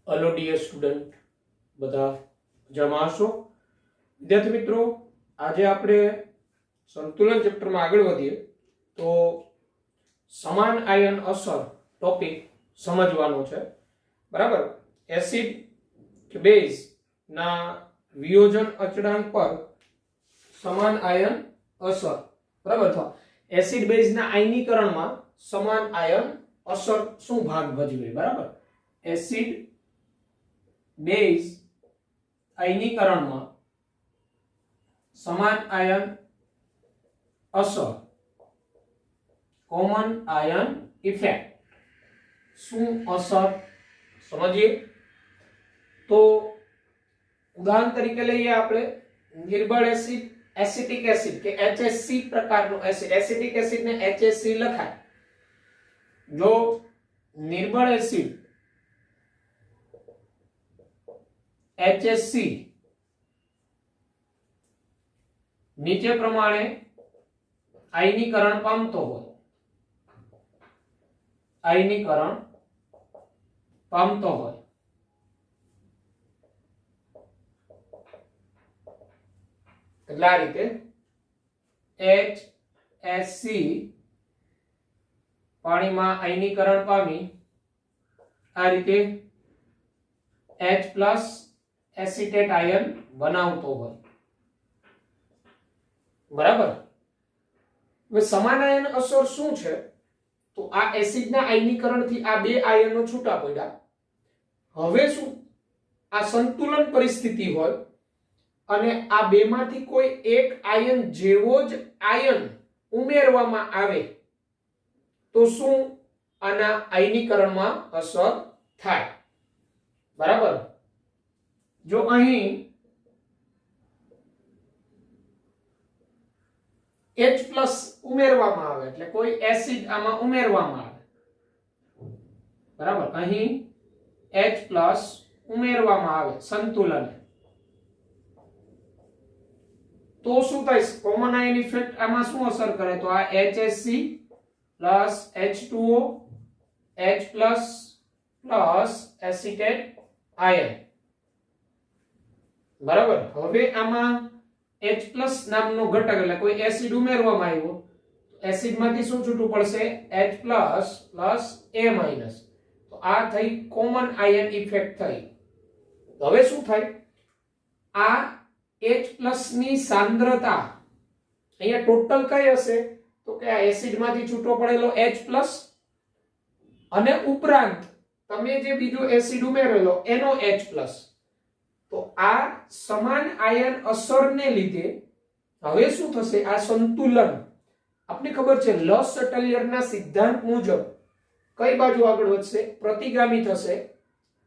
Hello dear student बधा मजामां छो। विद्यार्थी मित्रों, आज आपणे संतुलन चेप्टर में आगळ वधीए तो समान आयन असर टॉपिक समझवानो छे। बराबर, एसिड के बेज ना वियोजन अचळांक पर समान आयन असर। बराबर, तो एसिड बेज ना आयनीकरण में समान आयन असर शुं भाग भजवे। बराबर, एसिड बेज आयनीकरण में समान आयन असर कॉमन आयन इफेक्ट शू असर समझिए। तो उदाहरण तरीके लईए आपणे निर्बल एसिड एसिटिक एसिड के HSC प्रकारनो एसिड। एसिटिक एसिड ने HSC लखाय। जो निर्बल एसिड HSC नीचे प्रमाणे आयनीकरण पामतो होय, आयनीकरण पामतो होय એટલે આ રીતે HSC પાણીમાં આયનીકરણ પામી આ રીતે H+ एसिटेट आयन बनावतो होय। बराबर, હવે સમાન આયન અસર શું છે? તો આ એસિડ ના આયનીકરણ થી આ બે આયનો છૂટા પડ્યા। હવે શું આ સંતુલન પરિસ્થિતિ હોય અને આ બેમાંથી કોઈ એક આયન જેવો જ આયન ઉમેરવામાં આવે તો શું આના આયનીકરણમાં અસર થાય। બરાબર, जो अहीं H+ उमेरवामां आवे એટલે કોઈ એસિડ આમાં ઉમેરવામાં આવે। બરાબર, અહીં H+ ઉમેરવામાં આવે સંતુલન તો શું થાય? કોમન આયન ઇફેક્ટ આમાં શું અસર કરે? તો આ HSC + H2O H+ acetate ion. बराबर, હવે આમાં H+ નામનો ઘટક એટલે કોઈ એસિડ ઉમેરવામાં આવ્યો, એસિડ માંથી શું છૂટું પડશે? H+ A-, તો આ થઈ કોમન આયન ઇફેક્ટ થઈ। હવે શું થાય? આ H+ ની સાંદ્રતા અહીંયા ટોટલ કઈ હશે? તો કે આ એસિડ માંથી છૂટો પડેલો H+ અને ઉપરાંત તમે જે બીજો એસિડ ઉમેરેલો એનો H+, तो आ समान आयन असर ने लीधे हवे शुं थशे? आ संतुलन आपने खबर छे लॉस-सटलियर ना सिद्धांत मुजब कई बाजू आगळ वधशे? प्रतिगामी थशे।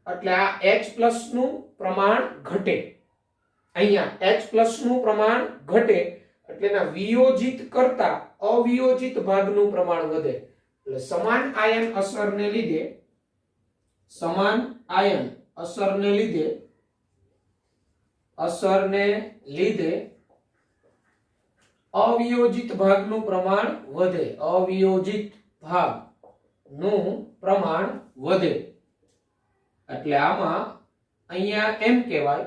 એટલે આ H+ નું પ્રમાણ ઘટે, અહીંયા H+ નું પ્રમાણ ઘટે એટલે ના વિયોજિત કરતા અવિયોજિત ભાગનું પ્રમાણ વધે। એટલે સમાન આયન અસરને લીધે સમાન આયન અસરને લીધે अवियोजित भागનું પ્રમાણ વધે, અવિયોજિત ભાગનું પ્રમાણ વધે। એટલે આમાં અહીંયા એમ કહેવાય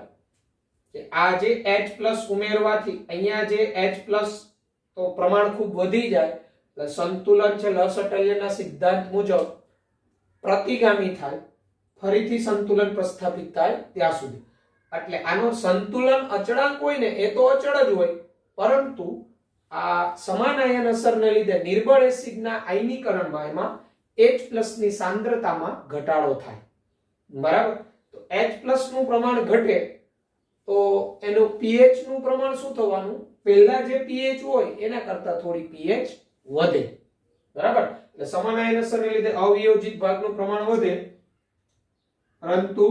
કે આ જે H+ ઉમેરવાથી અહીંયા જે H+ તો પ્રમાણ ખૂબ વધી જાય એટલે સંતુલન છે લસટલિયરના સિદ્ધાંત મુજબ પ્રતિગામી થાય, ફરીથી સંતુલન પ્રસ્થાપિત થાય ત્યાં સુધી। એટલે આનો સંતુલન અચળાંક હોય ને એ તો અચળ જ હોય, પરંતુ આ સમાન આયન અસરને લીધે નિર્બળ એસિડના આયનીકરણમાં એમાં H+ ની સાંદ્રતામાં ઘટાડો થાય। બરાબર, તો H+ નું પ્રમાણ ઘટે તો એનું pH નું પ્રમાણ શું થવાનું? પહેલા જે pH હોય એના કરતા થોડી pH વધે। બરાબર, એટલે સમાન આયન અસરને લીધે અવિયોજિત ભાગનું પ્રમાણ વધે, પરંતુ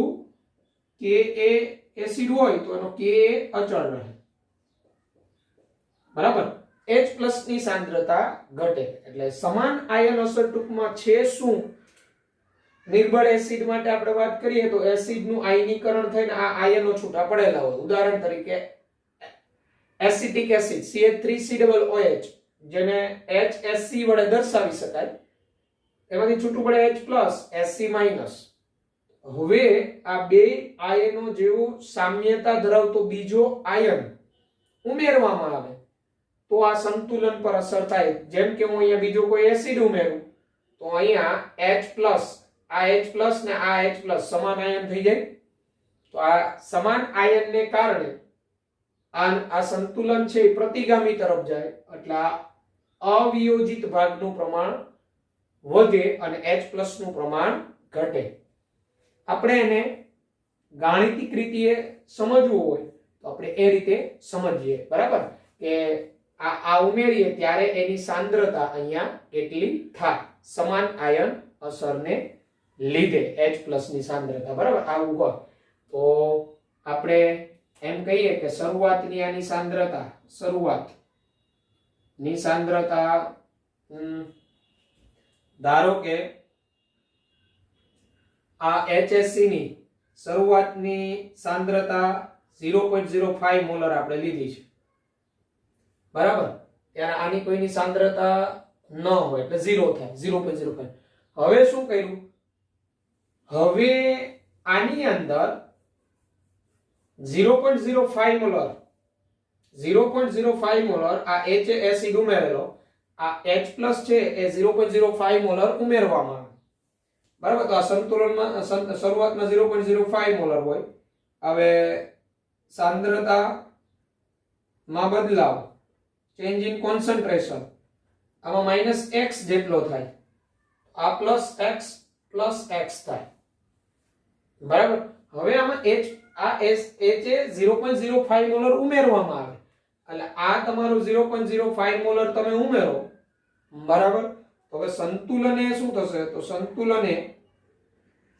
Ka एसिड होय तो एनो Ka अचल रहे। बराबर, H+ ની સાંદ્રતા ઘટે એટલે સમાન આયન અસર ટૂંકમાં છે શું? નિર્બળ એસિડ માટે આપણે વાત કરીએ તો એસિડ નું આયનીકરણ થઈને આ આયનો છૂટા પડેલા હોય। ઉદાહરણ તરીકે એસિટિક એસિડ CH3COOH જેને HSC વડે દર્શાવી શકાય, એમાંથી છૂટું પડે H+, Sc-, હવે આ બે આયનો જેવો સામ્યતા ધરાવતો બીજો આયન ઉમેરવામાં આવે તો આ સંતુલન પર અસર થાય. જેમ કે હું અહીંયા બીજો કોઈ એસિડ ઉમેરું તો અહીંયા H+ ને આ H+ સમાન આયન થઈ જાય. તો આ સમાન આયનને કારણે આ સંતુલન છે એ પ્રતિગામી તરફ જાય એટલે આ અવિયોજિત ભાગનું પ્રમાણ વધે અને H+ નું પ્રમાણ ઘટે. આપણે એને ગાણિતિક રીતે સમજવું હોય તો આપણે એ રીતે સમજીએ. બરાબર કે આ ઉમેરીએ ત્યારે એની સાંદ્રતા અહીંયા કેટલી થાય સમાન આયન અસરને લીધે H+ ની સાંદ્રતા. બરાબર આવું હોય તો આપણે એમ કહીએ કે શરૂઆતની આની સાંદ્રતા ધારો કે આ HSC ની શરૂઆતની સાંદ્રતા 0.05 મોલર આપણે લીધી છે. બરાબર ત્યારે આની કોઈની સાંદ્રતા ન હોય એટલે 0 થાય 0.05. હવે શું કર્યું? હવે આની અંદર 0.05 મોલર આ H એસિડ ઉમેરેલો આ H+ છે એ 0.05 મોલર ઉમેરવામાં આવે. બરાબર તો આ સંતુલનમાં શરૂઆતમાં 0.05 મોલર હોય. હવે સાંદ્રતા માં બદલાવ ચેન્જ ઇન કોન્સન્ટ્રેશન આમાં -x જેટલો થાય આ +x થાય. બરાબર હવે આમાં H એ 0.05 મોલર ઉમેરવામાં આવે એટલે આ તમારું 0.05 મોલર તમે ઉમેરો. બરાબર તો હવે સંતુલને શું થશે? તો સંતુલને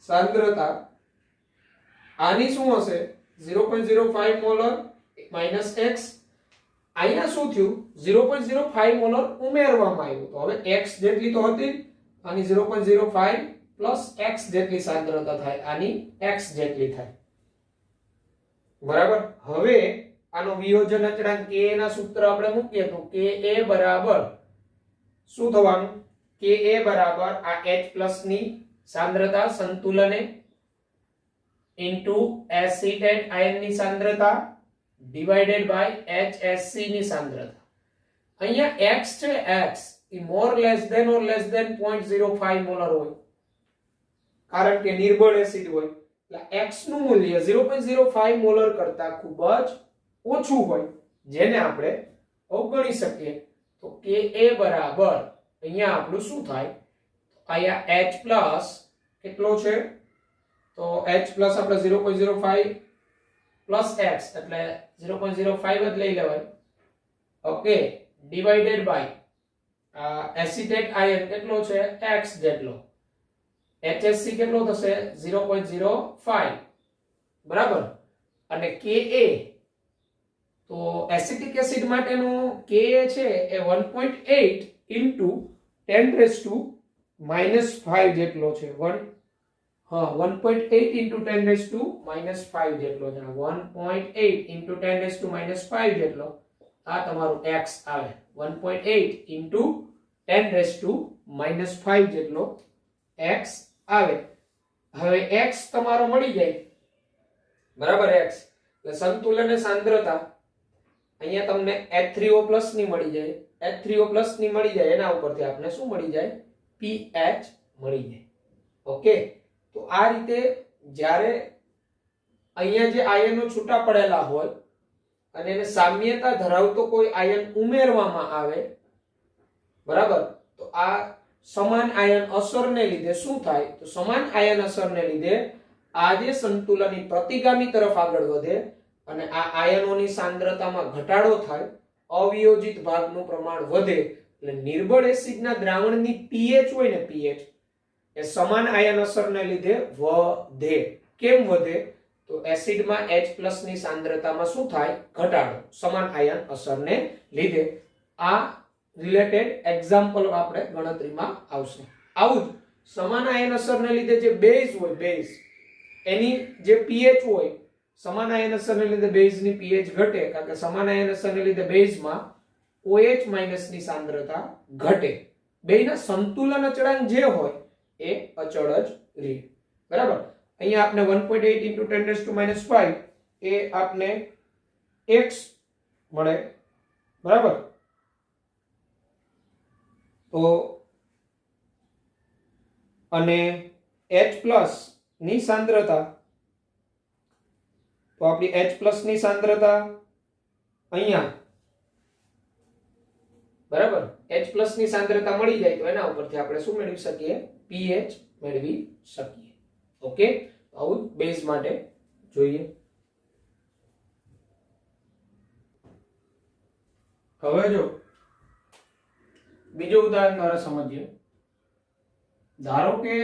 સાંદ્રતા આની શું હશે? 0.05 મોલર -x. અહીંયા શું થયું? 0.05 મોલર ઉમેરવામાં આવ્યું તો હવે x જેટલી તો હતી આની 0.05 + x જેટલી સાંદ્રતા થાય આની x જેટલી થાય. બરાબર હવે આનો વિયોજન અચળાંક Ka ના સૂત્ર આપણે મૂકીએ તો Ka બરાબર શું થવાનું? Ka બરાબર આ H+ ની સાંદ્રતા સંતુલને ઇન્ટુ એસિટેટ આયન ની સાંદ્રતા ડિવાઇડેડ બાય HSC ની સાંદ્રતા. અહીંયા x છે x એ more less than or less than 0.05 molar હોય કારણ કે નિર્બળ એસિડ હોય એટલે x નું મૂલ્ય 0.05 મોલર કરતા ખૂબ જ ઓછું હોય જેને આપણે અવગણી શકીએ. તો Ka બરાબર અહીંયા આપણું શું થાય? અહીંયા H+ કેટલો છે? તો H+ આપણે 0.05 + x એટલે 0.05 જ લઈ લેવાય. Okay divided by acetate ion કેટલો છે? x જેટલો. HSC કેટલો થશે? 0.05. બરાબર અને Ka તો એસિટિક એસિડ માટેનો Ka છે એ 1.8 × 10⁻⁵ જેટલો છે. 1.8 × 10⁻⁵ જેટલો છે. 1.8 × 10⁻⁵ જેટલો આ તમારું x આવે. 1.8 × 10⁻⁵ જેટલો x આવે. હવે x તમારો મળી જાય. બરાબર x એટલે સંતુલન સાંદ્રતા અહીંયા તમને H3O+ ની મળી જાય. H3O+ ની મળી જાય એના ઉપરથી આપણે શું મળી જાય? pH મળી જાય. ઓકે તો આ રીતે જ્યારે અહીંયા જે આયનો છૂટા પડેલા હોય અને એને સામ્યતા ધરાવતો કોઈ આયન ઉમેરવામાં આવે બરાબર તો આ સમાન આયન અસરને લીધે શું થાય? તો સમાન આયન અસરને લીધે આ જે સંતુલન પ્રતિગામી તરફ આગળ વધે અને આ આયનોની સાંદ્રતામાં ઘટાડો થાય, અવિયોજિત ભાગનું પ્રમાણ વધે એટલે નિર્બળ એસિડના દ્રાવણની pH હોય ને pH એ સમાન આયન અસરને લીધે વધે. કેમ વધે? તો એસિડમાં H+ ની સાંદ્રતામાં શું થાય? ઘટાડો સમાન આયન અસરને લીધે. આ રિલેટેડ એક્ઝામ્પલ આપણે ગણતરીમાં આવશે. આવું જ સમાન આયન અસરને લીધે જે બેઝ હોય બેઝ એની જે pH હોય સમાન આયન અસરને લીધે બેઝની pH ઘટે કારણ કે સમાન આયન અસરને લીધે બેઝમાં OH- ની સાંદ્રતા ઘટે. બેયના સંતુલન અચળાંક જે હોય એ અચળ જ રહે. બરાબર અહીંયા આપણે 1.8 into 10 raised to minus 5 એ આપને x મળે, બરાબર. તો અને H પ્લસ ની સાંદ્રતા, તો આપણી H પ્લસ ની સાંદ્રતા અહીંયા, બરાબર, H પ્લસ ની સાંદ્રતા મળી જાય તો એના ઉપરથી આપણે શું મેળવી શકીએ? pH મેળવી શકીએ. ઓકે, આવું બેઝ માટે જોઈએ. હવે જો બીજું ઉદાહરણ દ્વારા સમજીએ. ધારો કે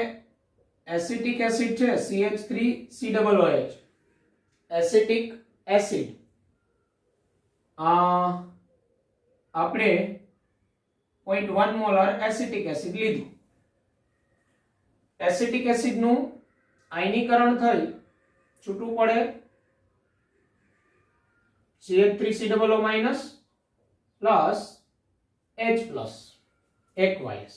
એસિટિક એસિડ છે CH3COOH, એસિટિક એસિડ, આપણે 0.1 મોલર એસિટિક એસિડ લીધું. એસિટિક એસિડ નું આયનીકરણ થઈ છૂટું પડે CH3COO- plus H plus aqueous,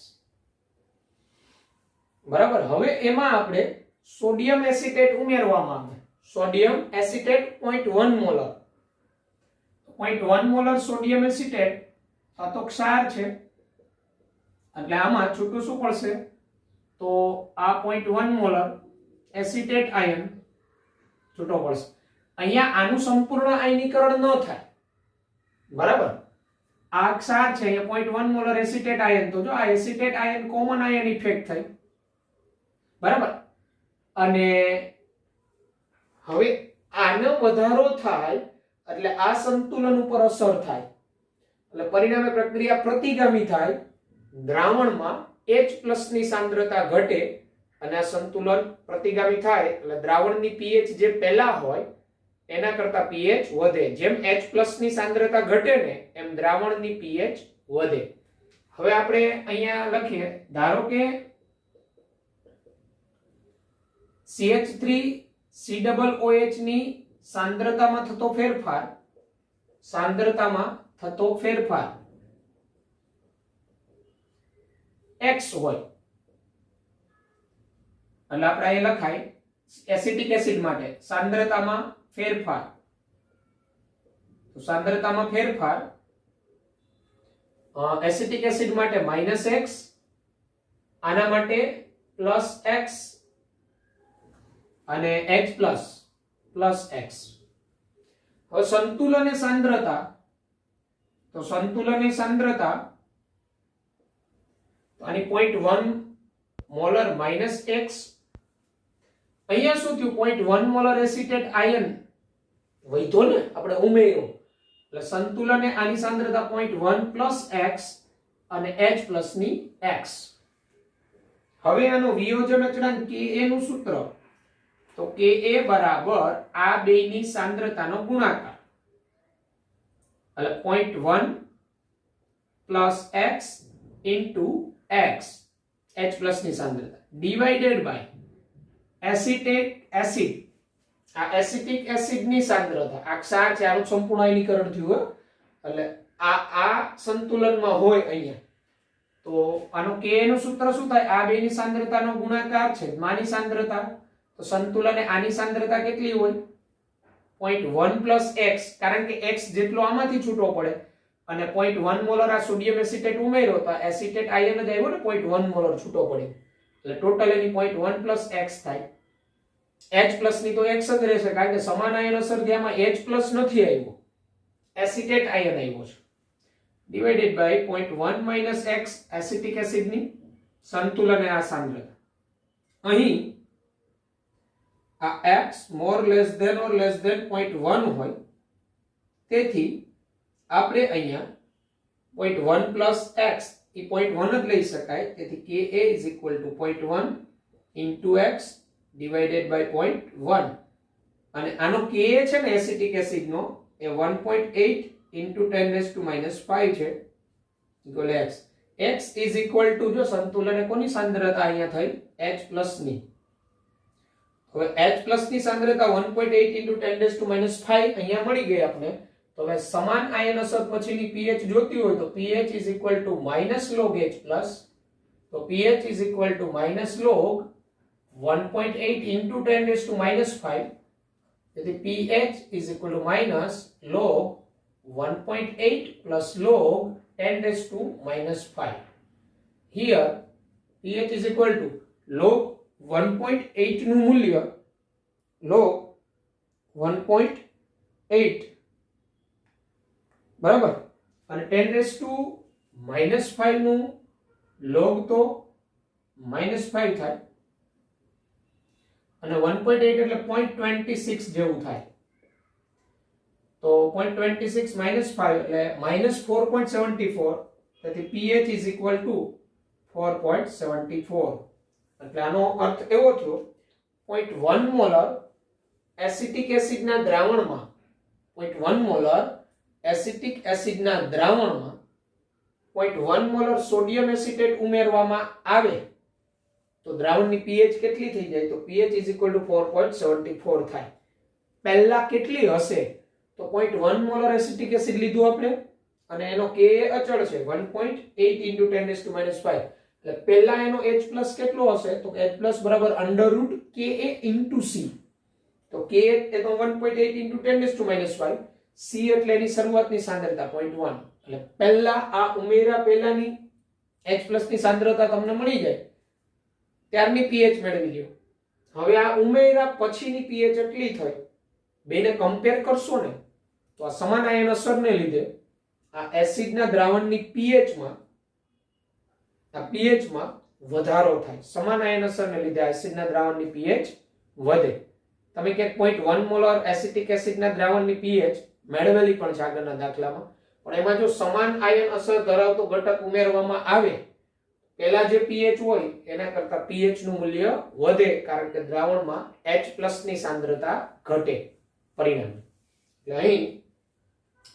બરાબર. હવે એમાં આપણે સોડિયમ એસિટેટ ઉમેરવામાં આવે. Sodium acetate 0.1 molar, 0.1 molar sodium acetate આ તો ક્ષાર છે એટલે આમાં છૂટું શું પડશે? તો આ 0.1 મોલર એસિટેટ આયન છૂટો પડશે. અહીંયા આનું સંપૂર્ણ આયનીકરણ ન થાય, બરાબર. આ ક્ષાર છે, અહીંયા 0.1 મોલર એસિટેટ આયન, તો જો આ acetate ion common ion effect થઈ, બરાબર. અને હવે આનો વધારો થાય એટલે આ સંતુલન ઉપર અસર થાય એટલે પરિણામે પ્રક્રિયા પ્રતિગામી થાય. દ્રાવણમાં H+ ની સાંદ્રતા ઘટે અને આ સંતુલન પ્રતિગામી થાય એટલે દ્રાવણની pH જે પહેલા હોય એના કરતા pH વધે. જેમ H+ ની સાંદ્રતા ઘટે ને એમ દ્રાવણની pH વધે. હવે આપણે અહીંયા લખીએ, ધારો કે CH3COOH ની સાંદ્રતામાં થતો ફેરફાર, x હોય એટલે આપણે અહીં લખાય એસિટિક એસિડ માટે સાંદ્રતામાં ફેરફાર. તો સાંદ્રતામાં ફેરફાર એસિટિક એસિડ માટે -x, આના માટે +x અને H+ +x. હવે સંતુલન સાંદ્રતા, તો સંતુલન સાંદ્રતા તો આની 0.1 મોલર -x. અહીંયા શું થયું? 0.1 મોલર એસિટેટ આયન વધ્યો ને, આપણે ઉમેર્યો એટલે સંતુલન આની સાંદ્રતા 0.1 + x અને H+ ની x. હવે આનો વિયોજન અચળાંક Ka નું સૂત્ર, તો Ka બરાબર આ બેની સાંદ્રતાનો ગુણાકાર એટલે 0.1 + x into x, H+ ની સાંદ્રતા ડિવાઇડેડ બાય એસિટેટ એસિડ, આ એસિટિક એસિડ ની સાંદ્રતા, આ ક્ષાર છે આનું સંપૂર્ણ આયનીકરણ થયું એટલે આ સંતુલનમાં હોય અહીંયા. તો આનો Ka નું સૂત્ર શું થાય? આ બેની સાંદ્રતાનો ગુણાકાર છે માની સાંદ્રતા. તો સંતુલન આની સાંદ્રતા કેટલી હોય? 0.1 + x, કારણ કે x જેટલો આમાંથી છૂટો પડે અને 0.1 મોલર આ સોડિયમ એસિટેટ ઉમેર્યો તો એસિટેટ આયન જ આવ્યો ને, 0.1 મોલર છૂટો પડે એટલે ટોટલ એની 0.1 + x થાય. H+ ની તો x જ રહેશે કારણ કે સમાન આયન અસર થયામાં H+ નથી આવ્યો, એસિટેટ આયન આવ્યો છે. Divided by 0.1 - x acetic acid ની સંતુલન આ સાંદ્રતા. અહીં આ x more less than or less than 0.1 હોય તેથી આપણે અહીંયા 0.1 + x એ 0.1 જ લઈ શકાય. તેથી Ka = 0.1 * x divided by 0.1 અને આનો Ka છે ને એસિટિક એસિડ નો એ 1.8 * 10⁻⁵ છે ઇક્વલ x. x = જો સંતુલન કોની સાંદ્રતા અહીંયા થઈ? H+ ની. હવે H+ ની સાંદ્રતા 1.8 * 10⁻⁵ અહીંયા મળી ગઈ આપણે. તો હવે સમાન આયન અસર પછીની pH જોતી હોય તો pH = -log H+, તો pH = -log 1.8 into 10 raised to minus 5. તેથી pH is equal to minus log 1.8 plus log 10 raised to minus 5. Here pH is equal to log 1.8 નું મૂલ્ય log 1.8 બરાબર, અને 10 raised to minus 5 નું log તો minus 5 થાય, અને 1.8 એટલે 0.26 જેવું થાય. તો 0.26 minus 5 એટલે minus 4.74. તેથી pH is equal to 4.74. એટલે આનો અર્થ એવો થયો 0.1 મોલર એસિટિક એસિડના દ્રાવણમાં 0.1 મોલર એસિટિક એસિડના દ્રાવણમાં 0.1 મોલર સોડિયમ એસિટેટ ઉમેરવામાં આવે તો દ્રાવણની pH કેટલી થઈ જાય? તો pH is equal to 4.74 થાય. પહેલા કેટલી હશે? તો 0.1 મોલર એસિટિક એસિડ લીધું આપણે અને એનો Ka અચળ છે 1.8 into 10 raised to minus 5. એટલે પહેલા એનો H+ કેટલો હશે? તો H+ બરાબર √ Ka into C. તો Ka એ તો 1.8 into 10 raised to minus 5. C એટલે એની શરૂઆતની સાંદ્રતા 0.1. એટલે પહેલા આ ઉમેરા પહેલાની H+ ની સાંદ્રતા તમને મળી જાય ત્યારની pH મેળવી લ્યો. હવે આ ઉમેરા પછીની pH એટલી થઈ, બેને કમ્પેર કરશો ને તો આ સમાન આયન અસરને લીધે આ એસિડના દ્રાવણની pH માં વધારો થાય. સમાન આયન અસરને લીધે એસિડના દ્રાવણની pH વધે. તમે કે 0.1 મોલર એસિટિક એસિડના દ્રાવણની pH મેળવેલી પણ છે આગળના દાખલામાં, પણ એમાં જો સમાન આયન અસર ધરાવતો ઘટક ઉમેરવામાં આવે પહેલા જે pH હોય એના કરતા pH નું મૂલ્ય વધે, કારણ કે દ્રાવણમાં H+ ની સાંદ્રતા ઘટે પરિણામે. એટલે અહીં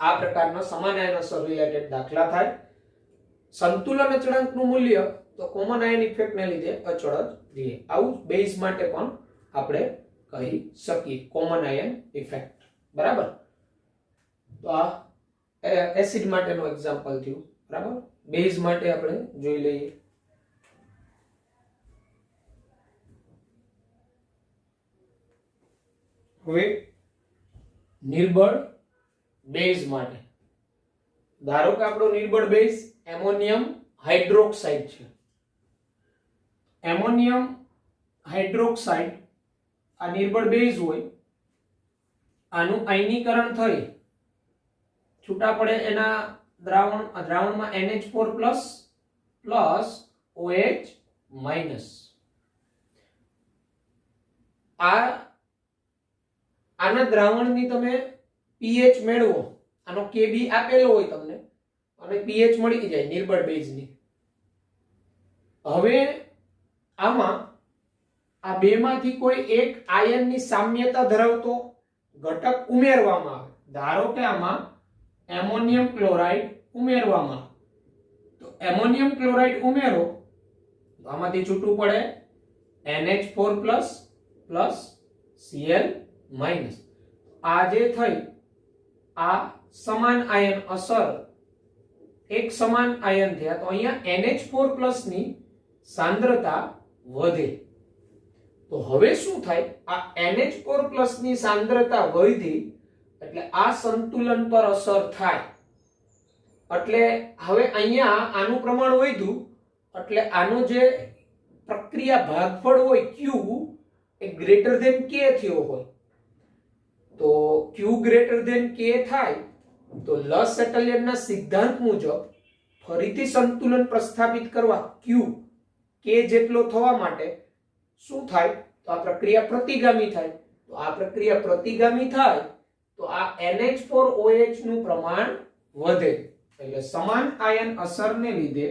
આ પ્રકારના સમાન આયન અસર રિલેટેડ દાખલા થાય. સંતુલન અચળાંકનું મૂલ્ય તો કોમન આયન ઇફેક્ટને લીધે અચળ જ રહે. આવું બેઝ માટે પણ આપણે કહી શકીએ કોમન આયન ઇફેક્ટ. બરાબર, તો આ એસિડ માટેનો એક્ઝામ્પલ થયું. બરાબર, બેઝ માટે આપણે જોઈ લઈએ. હવે નિર્બળ બેઝ માટે ધારો કે આપણો નિર્બળ બેઝ એમોનિયમ હાઇડ્રોક્સાઇડ છે. એમોનિયમ હાઇડ્રોક્સાઇડ આ નિર્બળ બેઝ હોય, આનું આયનીકરણ થઈ છૂટા પડે એના દ્રાવણમાં NH4+ પ્લસ OH માઇનસ. આના દ્રાવણની તમે pH મેળવો, આનો Kb આપેલો હોય તમને અને pH મળી જાય નિર્બળ બેઝની. હવે આમાં આ બેમાંથી કોઈ એક આયનની સામ્યતા ધરાવતો ઘટક ઉમેરવામાં આવે. ધારો કે આમાં એમોનિયમ ક્લોરાઇડ ઉમેરવામાં આવે તો એમોનિયમ ક્લોરાઇડ ઉમેરો તો આમાંથી છૂટું પડે NH4+ પ્લસ Cl માઇનસ. આ જે થઈ આ સમાન આયન અસર, એક સમાન આયન થયા તો અહીંયા NH4+ ની સાંદ્રતા વધે. તો હવે શું થાય? આ NH4+ ની સાંદ્રતા વધી એટલે આ સંતુલન પર અસર થાય. એટલે હવે અહીંયા આનું પ્રમાણ વધ્યું એટલે આનો જે પ્રક્રિયા ભાગફળ હોય Q એ ગ્રેટર ધેન K થયો હોય. તો Q ગ્રેટર ધેન K થાય તો લસેટલિયનના સિદ્ધાંત મુજબ ફરીથી સંતુલન પ્રસ્થાપિત કરવા Q K જેટલો થવા માટે શું થાય? તો આ પ્રક્રિયા પ્રતિગામી થાય. તો આ પ્રક્રિયા પ્રતિગામી થાય તો આ NH4OH નું પ્રમાણ વધે. એટલે સમાન આયન અસરને લીધે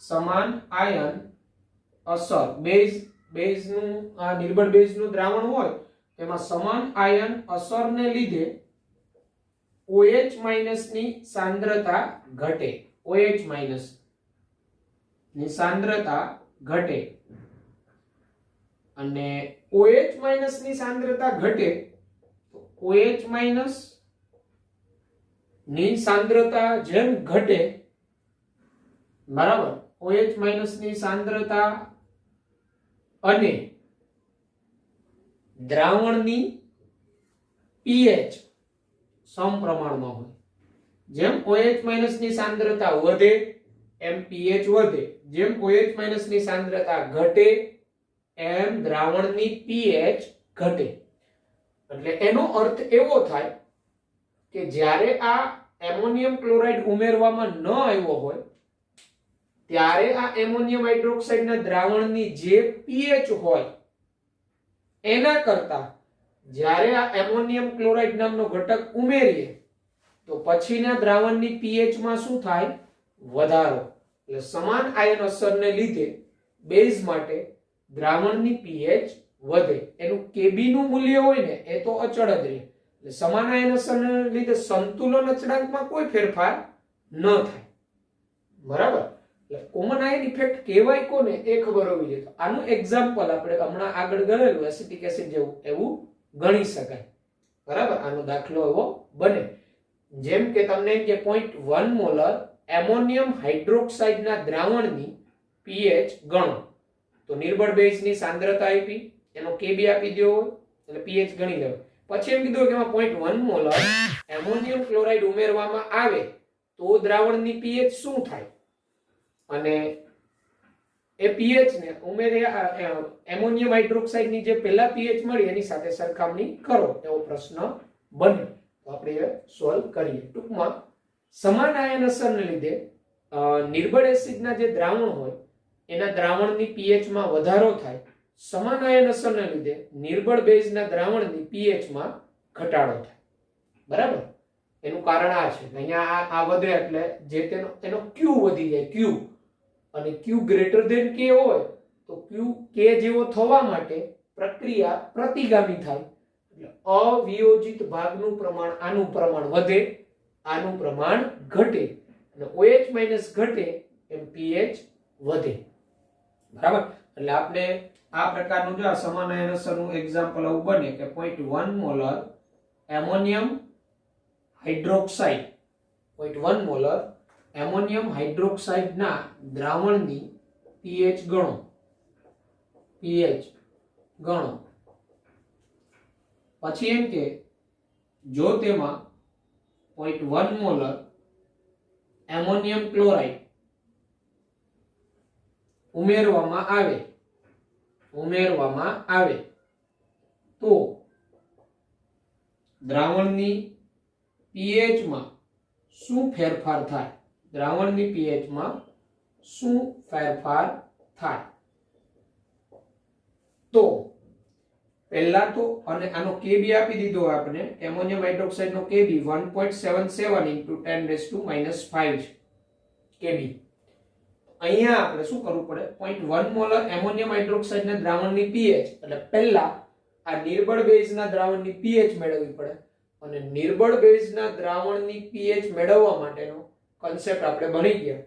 સમાન આયન અસર બેઝનું આ નિર્બળ બેઝનું દ્રાવણ હોય એમાં સમાન આયન અસરને લીધે OH- ની સાંદ્રતા ઘટે. OH- ની સાંદ્રતા ઘટે અને OH- ની સાંદ્રતા ઘટે તો OH- ની સાંદ્રતા જેમ ઘટે બરાબર, OH- ની સાંદ્રતા અને દ્રાવણની પીએચ સમપ્રમાણમાં હોય. જેમ OH- ની સાંદ્રતા વધે એમ પીએચ વધે, જેમ OH- ની સાંદ્રતા ઘટે એમ દ્રાવણની પીએચ ઘટે. એટલે એનો અર્થ એવો થાય કે જ્યારે આ એમોનિયમ ક્લોરાઇડ ઉમેરવામાં ન આવ્યો હોય ત્યારે આ એમોનિયમ હાઇડ્રોક્સાઇડના દ્રાવણની જે પીએચ હોય એના કરતા જ્યારે આ એમોનિયમ ક્લોરાઇડ નામનો ઘટક ઉમેરીએ તો પછીના દ્રાવણની પીએચ માં શું થાય? વધારો. એટલે સમાન આયન અસરને લીધે બેઝ માટે દ્રાવણની પીએચ વધે. એનું Kb નું મૂલ્ય હોય ને એ તો અચળ જ રહે. એટલે સમાન આયન અસરને લીધે સંતુલન અચળાંકમાં કોઈ ફેરફાર ન થાય. બરાબર? એટલે કોમન આયન ઇફેક્ટ કહેવાય કોને એ ખબર હોવી જોઈએ. તો આનું એક્ઝામ્પલ આપણે હમણાં આગળ ગણેલું એસિટિક એસિડ જેવું એવું ગણી શકાય. બરાબર? આનો દાખલો એવો બને. જેમ કે તમને કે 0.1 મોલર એમોનિયમ હાઇડ્રોક્સાઇડના દ્રાવણની પીએચ ગણો. તો નિર્બળ બેઝની સાંદ્રતા આપી, એનો Kb આપી દો એટલે પીએચ ગણી લેવો. પછી એમ કીધું કે એમાં 0.1 મોલર એમોનિયમ ક્લોરાઇડ ઉમેરવામાં આવે તો દ્રાવણની પીએચ શું થાય? અને એ પીએચ ને એમોનિયમ હાઇડ્રોક્સાઇડની જે પહેલા પીએચ મળી એની સાથે સરખામણી કરો એવો પ્રશ્ન બને. તો આપણે એ સોલ્વ કરીએ. ટૂંકમાં સમાન આયન અસરને લીધે નિર્બળ એસિડના જે દ્રાવણ હોય એના દ્રાવણની પીએચ માં વધારો થાય. સમાન આયન અસરને લીધે નિર્બળ બેઝના દ્રાવણની પીએચ માં ઘટાડો થાય. બરાબર? એનું કારણ આ છે કે અહીંયા આ વધે એટલે જે એનો Q વધી જાય. Q અને Q ગ્રેટર ધેન K હોય તો Q K જેવો થવા માટે પ્રક્રિયા પ્રતિગામી થાય. એટલે અવિયોજિત ભાગનું પ્રમાણ, આનું પ્રમાણ વધે, આનું પ્રમાણ ઘટે. અને OH- ઘટે એમ pH વધે. બરાબર? એટલે આપણે આ પ્રકારનું જો સમાન આયન અસરનું એક્ઝામ્પલ આવું બને કે 0.1 molar ammonium hydroxide 0.1 molar ammonium હાઇડ્રોક્સાઇડના દ્રાવણની pH ગણો. pH ગણો. પછી એમ કે જો તેમાં 0.1 મોલર એમોનિયમ ક્લોરાઇડ ઉમેરવામાં આવે તો દ્રાવણની pH માં શું ફેરફાર થાય? દ્રાવણની pH માં શું ફેરફાર થાય? તો પહેલા તો અને આનો Kb આપી દીધો આપણે. એમોનિયમ હાઇડ્રોક્સાઇડ નો Kb 1.77 × 10⁻⁻5 છે Kb. અહીંયા આપણે શું કરવું પડે? 0.1 મોલર એમોનિયમ હાઇડ્રોક્સાઇડ ના દ્રાવણની pH એટલે પહેલા આ નિર્બળ બેઝના દ્રાવણની pH મેળવવી પડે. અને નિર્બળ બેઝના દ્રાવણની pH મેળવવા માટેનો કન્સેપ્ટ આપણે ભણી ગયા.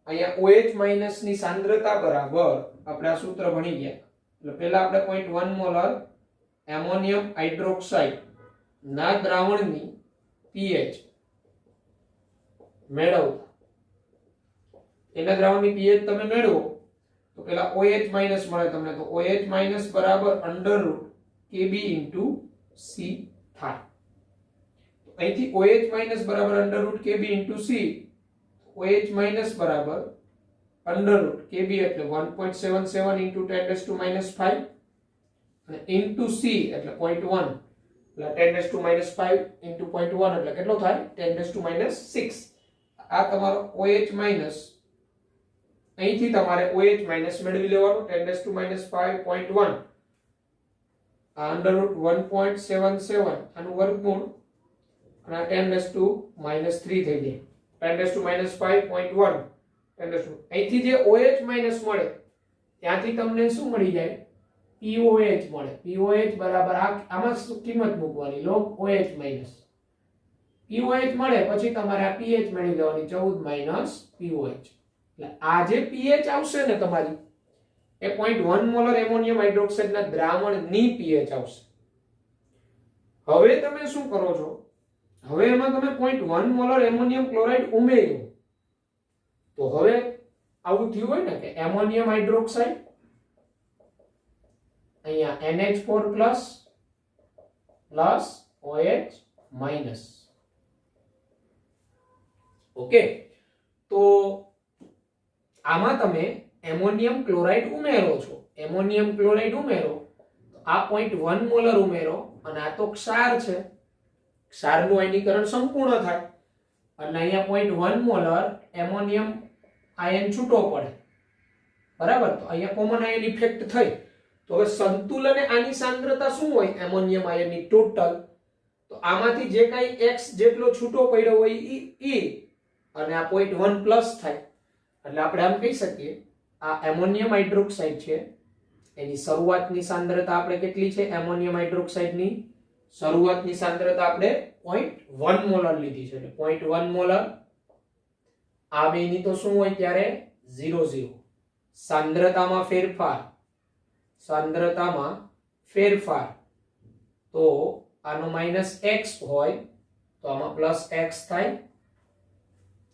અહીંયા OH- ની સાંદ્રતા બરાબર આપણે આ સૂત્ર ભણી ગયા. એટલે પહેલા આપણે 0.1 મોલર એમોનિયમ હાઇડ્રોક્સાઇડ ના દ્રાવણની pH મેળવતા. એના દ્રાવણની pH તમે મેળવો તો પેલા OH- મળે તમને. તો OH- બરાબર √Kb * C થાય. અહીંથી OH- બરાબર √Kb * C. OH- બરાબર √Kb એટલે 1.77 × 10⁻⁵ અને into C એટલે 0.1 એટલે 10⁻⁵ × 0.1 એટલે કેટલો થાય? 10⁻⁶. આ તમારો OH- અહીંથી તમારે OH- મેળવી લેવાનું. 10⁻⁵.1 આ √1.77 આનું વર્ગમૂળ અને 10⁻³ થઈ જાય. 10⁻⁵.1 અહીંથી જે OH- મળે ત્યાંથી તમને શું મળી જાય? POH મળે. POH બરાબર આમાં કિંમત મૂકવાની log OH-. POH મળે પછી તમારે આ pH મેળવી લેવાની 14 - POH. એટલે આ જે pH આવશે ને તમારી એ 0.1 મોલર એમોનિયમ હાઇડ્રોક્સાઇડના દ્રાવણની pH આવશે. હવે તમે શું કરો છો? હવે એમાં તમે 0.1 મોલર એમોનિયમ ક્લોરાઇડ ઉમેર્યું તો હવે આવું થયું હોય ને કે એમોનિયમ હાઇડ્રોક્સાઇડ અહીંયા NH4 plus plus OH minus. Okay, તો આમાં તમે એમોનિયમ ક્લોરાઇડ ઉમેરો છો. એમોનિયમ ક્લોરાઇડ ઉમેરો તો આ 0.1 મોલર ઉમેરો અને આ તો ક્ષાર છે. ક્ષારનું આયનીકરણ સંપૂર્ણ થાય એટલે અહીંયા 0.1 મોલર એમોનિયમ આયન છૂટો પડે. બરાબર, તો અહીંયા કોમન આયન ઇફેક્ટ થઈ. તો હવે સંતુલને આની સાંદ્રતા શું હોય એમોનિયમ આયનની ટોટલ? તો આમાંથી જે કાંઈ x જેટલો છૂટો પડ્યો હોય E અને આ 0.1 પ્લસ થાય એટલે આપણે આમ કહી શકીએ આ એમોનિયમ હાઇડ્રોક્સાઇડ છે, એની શરૂઆતની સાંદ્રતા આપણે કેટલી છે? એમોનિયમ હાઇડ્રોક્સાઇડની શરૂઆતની સાંદ્રતા આપણે 0.1 મોલર લીધી છે. એટલે 0.1 મોલર. આ બેની તો શું હોય ત્યારે? 0 સાંદ્રતામાં ફેરફાર. સાંદ્રતામાં ફેરફાર તો આનો -x હોય તો આમાં +x થાય.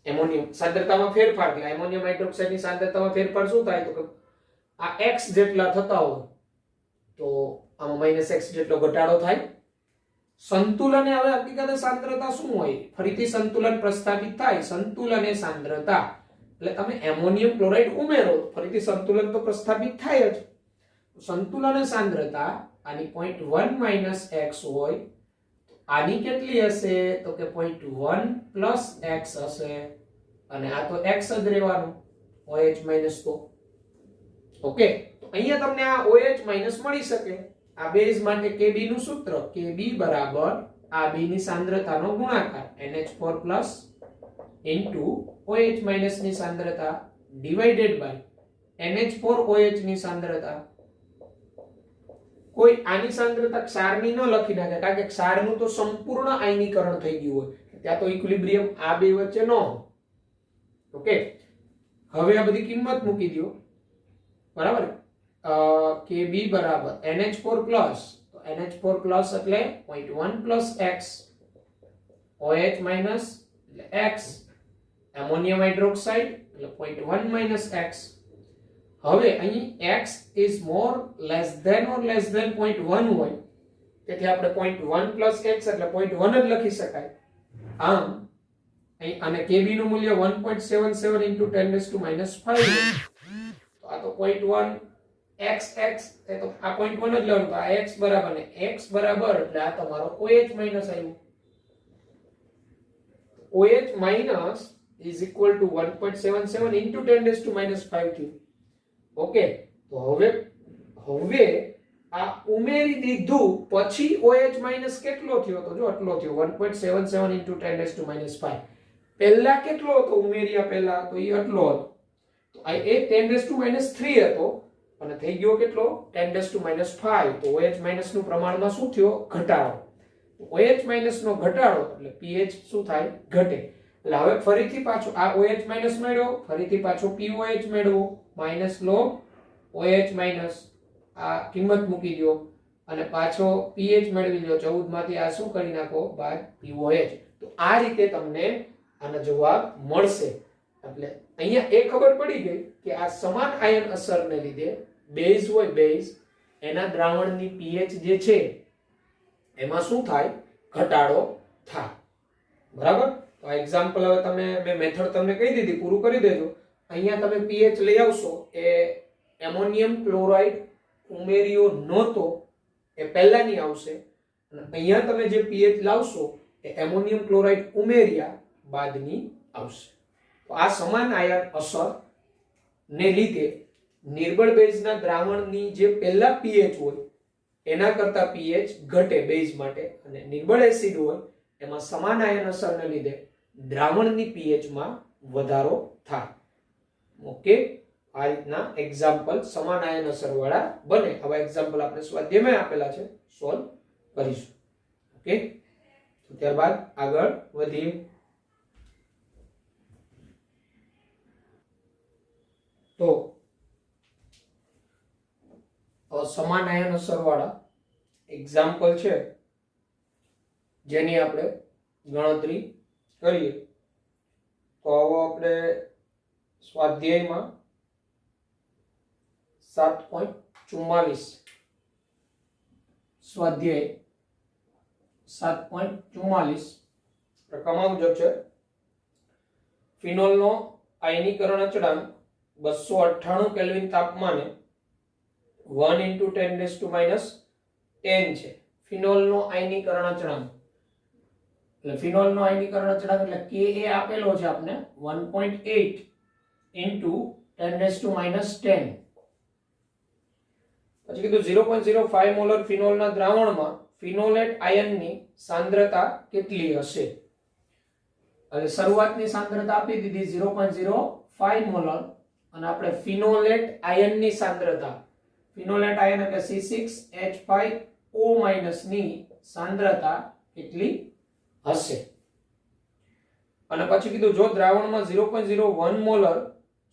એમોનિયમ સાંદ્રતામાં ફેરફાર એટલે એમોનિયમ હાઇડ્રોક્સાઇડની સાંદ્રતામાં ફેરફાર શું થાય? તો આ x જેટલા થતા હોય તો આમાં -x જેટલો ઘટાડો થાય. સંતુલને હવે હકીકતે સાંદ્રતા શું હોય? ફરીથી સંતુલન પ્રસ્થાપિત થાય. સંતુલને સાંદ્રતા એટલે તમે એમોનિયમ ક્લોરાઇડ ઉમેરો ફરીથી સંતુલન તો પ્રસ્થાપિત થાય જ. સંતુલન સાંદ્રતા આની 0.1 - x હોય તો આની કેટલી હશે? તો કે 0.1 + x હશે અને આ તો x જ રહેવાનું OH- તો. ઓકે, તો અહીંયા તમને આ OH- મળી શકે. આ બેઝ માટે Kb નું સૂત્ર Kb બરાબર આ B ની સાંદ્રતાનો ગુણાકાર NH4+ OH- ની સાંદ્રતા ડિવાઇડેડ બાય NH4OH ની સાંદ્રતા. કોઈ આની સાંદ્રતા ક્ષારની ન લખી નાખે કારણ કે ક્ષારનું તો સંપૂર્ણ આયનીકરણ થઈ ગયું હોય, ત્યાં તો ઇક્વિલિબ્રિયમ આ બે વચ્ચે ન હોય. ઓકે, હવે આ બધી કિંમત મૂકી દો. બરાબર, Kb બરાબર NH4+ તો NH4+ એટલે 0.1 + x OH- એટલે x એમોનિયમ હાઇડ્રોક્સાઇડ એટલે 0.1 - x. હવે અહીં x is more less than or less than 0.1 હોય તેથી આપણે 0.1 + x એટલે 0.1 જ લખી શકાય. આમ અહીં અને Kb નું મૂલ્ય 1.77 × 10⁻⁵ તો આ તો 0.1 x એ તો આ 0.1 જ લેવાનું. તો આ x બરાબર ને x બરાબર એટલે આ તમારો OH- આવ્યું. OH- is equal to 1.77 × 10⁻⁵ થયું. ઓકે, તો હવે આ ઉમેરી દીધું પછી OH- કેટલો થયો? તો જો આટલો થયો 1.77 × 10⁻⁵. પહેલા કેટલો હતો ઉમેર્યા પહેલા? તો એ આટલો હતો. તો આ એ 10⁻³ હતો અને થઈ ગયો કેટલો? 10⁻⁵. તો OH- નું પ્રમાણમાં શું થયો? ઘટાડો. OH- નો ઘટાડો એટલે pH શું થાય? ઘટે. એટલે હવે ફરીથી પાછો આ OH- મળ્યો, ફરીથી પાછો POH મેળવો -log OH- આ કિંમત મૂકી દો અને પાછો pH મેળવી લો. 14 માંથી આ શું કરી નાખો? બાદ POH. તો આ રીતે તમને આનો જવાબ મળશે. એટલે અહીંયા એ ખબર પડી ગઈ કે આ સમાન આયન અસરને લીધે બેઝ હોય બેઝ એના દ્રાવણની pH જે છે એમાં શું થાય? ઘટાડો થાય. બરાબર, તો આ એક્ઝામ્પલ હવે તમે મેં મેથડ તમને કહી દીધી, પૂરું કરી દેજો. અહીંયા તમે pH લઈ આવશો એ એમોનિયમ ક્લોરાઇડ ઉમેર્યો નહોતો એ પહેલાની આવશે અને અહીંયા તમે જે pH લાવશો એ એમોનિયમ ક્લોરાઇડ ઉમેર્યા બાદની આવશે. તો આ સમાન આયન અસર ને લીધે નિર્બળ બેઝના દ્રાવણની જે પહેલા pH હોય એના કરતા pH ઘટે બેઝ માટે અને નિર્બળ એસિડ હોય એમાં સમાન આયન અસરને લીધે દ્રાવણની pH માં વધારો થાય. ઓકે, આ રીતના એક્ઝામ્પલ સમાન આયન અસર વાળા બને. આવા એક્ઝામ્પલ આપણે સ્વાધ્યાયમાં આપેલા છે, સોલ્વ કરીશું. ઓકે, તો ત્યારબાદ આગળ વધીએ. તો સમાન આયન અસર વાળા એક્ઝામ્પલ છે જેની આપણે ગણતરી કરીએ. તો આવો આપણે સ્વાધ્યાયમાં 7.44 સ્વાધ્યાય 7.44 રકમા મુજબ છે ફિનોલનો આયનીકરણ અચળાંક 298 કેલ્વિન તાપમાને 1 × 10⁻⁻10 છે. ફિનોલનો આયનીકરણ અચળાંક એટલે ફિનોલનો આયનીકરણ અચળાંક એટલે Ka આપેલો છે આપને 1.8 × 10⁻10. પછી કીધું 0.05 મોલર ફિનોલના દ્રાવણમાં ફિનોલેટ આયનની સાંદ્રતા કેટલી હશે? અને શરૂઆતની સાંદ્રતા આપી દીધી 0.05 મોલર અને આપણે ફિનોલેટ આયનની સાંદ્રતા ફિનોલેટ આયન એટલે C6H5O- ની સાંદ્રતા કેટલી હશે? અને પછી કીધું જો દ્રાવણમાં 0.01 મોલર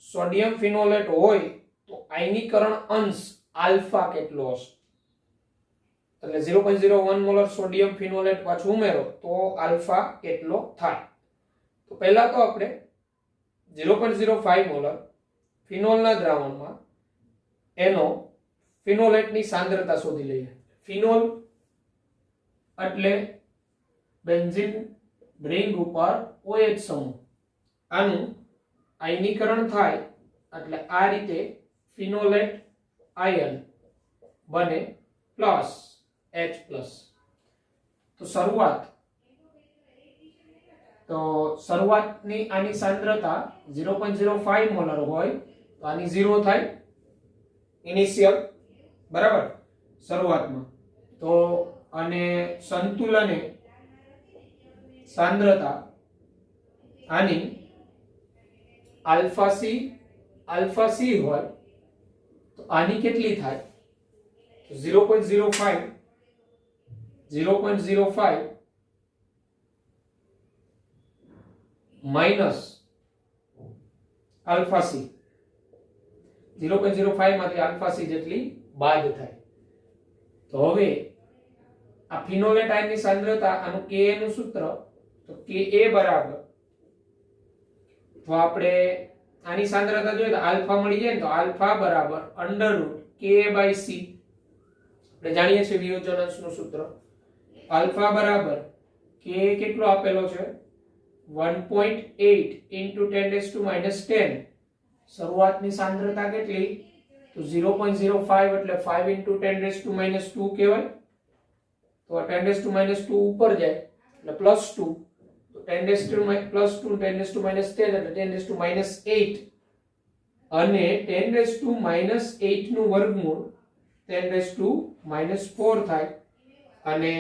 સોડિયમ ફિનોલેટ હોય તો આયનીકરણ અંશ આલ્ફા કેટલો હશે? એટલે 0.01 મોલર સોડિયમ ફિનોલેટ પાછું ઉમેરો તો આલ્ફા કેટલો થાય? તો પહેલા તો આપણે 0.05 મોલર ફિનોલના દ્રાવણમાં એનો ફિનોલેટની સાંદ્રતા શોધી લઈએ. ફિનોલ એટલે બેન્ઝીન રિંગ ઉપર OH સમૂહ. આનું આયનીકરણ થાય એટલે આ રીતે ફિનોલેટ આયન બને પ્લસ H+. તો શરૂઆતની આની સાંદ્રતા 0.05 મોલર હોય તો આની 0 થાય ઇનિશિયલ, બરાબર, શરૂઆતમાં. તો અને સંતુલને સાંદ્રતા આની આલ્ફા સી હોય તો આની કેટલી થાય? 0.05 માઇનસ આલ્ફા સી, 0.05 માંથી આલ્ફા સી જેટલી બાદ થાય. તો હવે આ ફિનોલેટ આયનની સાંદ્રતા આનું Ka નું સૂત્ર તો Ka બરાબર, તો આપણે આની સાંદ્રતા જોઈએ તો આલ્ફા મળી જાય ને તો આલ્ફા બરાબર √Ka/c. આપણે જાણીએ છીએ વિયોજન અંશનું સૂત્ર. આલ્ફા બરાબર Ka કેટલો આપેલો છે? 1.8 × 10⁻10. શરૂઆતની સાંદ્રતા કેટલી? તો 0.05 એટલે 5 × 10⁻2 કહેવાય. તો 10⁻2 ઉપર જાય એટલે +2, તો 10⁻2 10⁻10 એટલે 10⁻8 અને 10⁻8 નું વર્ગમૂળ 10⁻4 થાય અને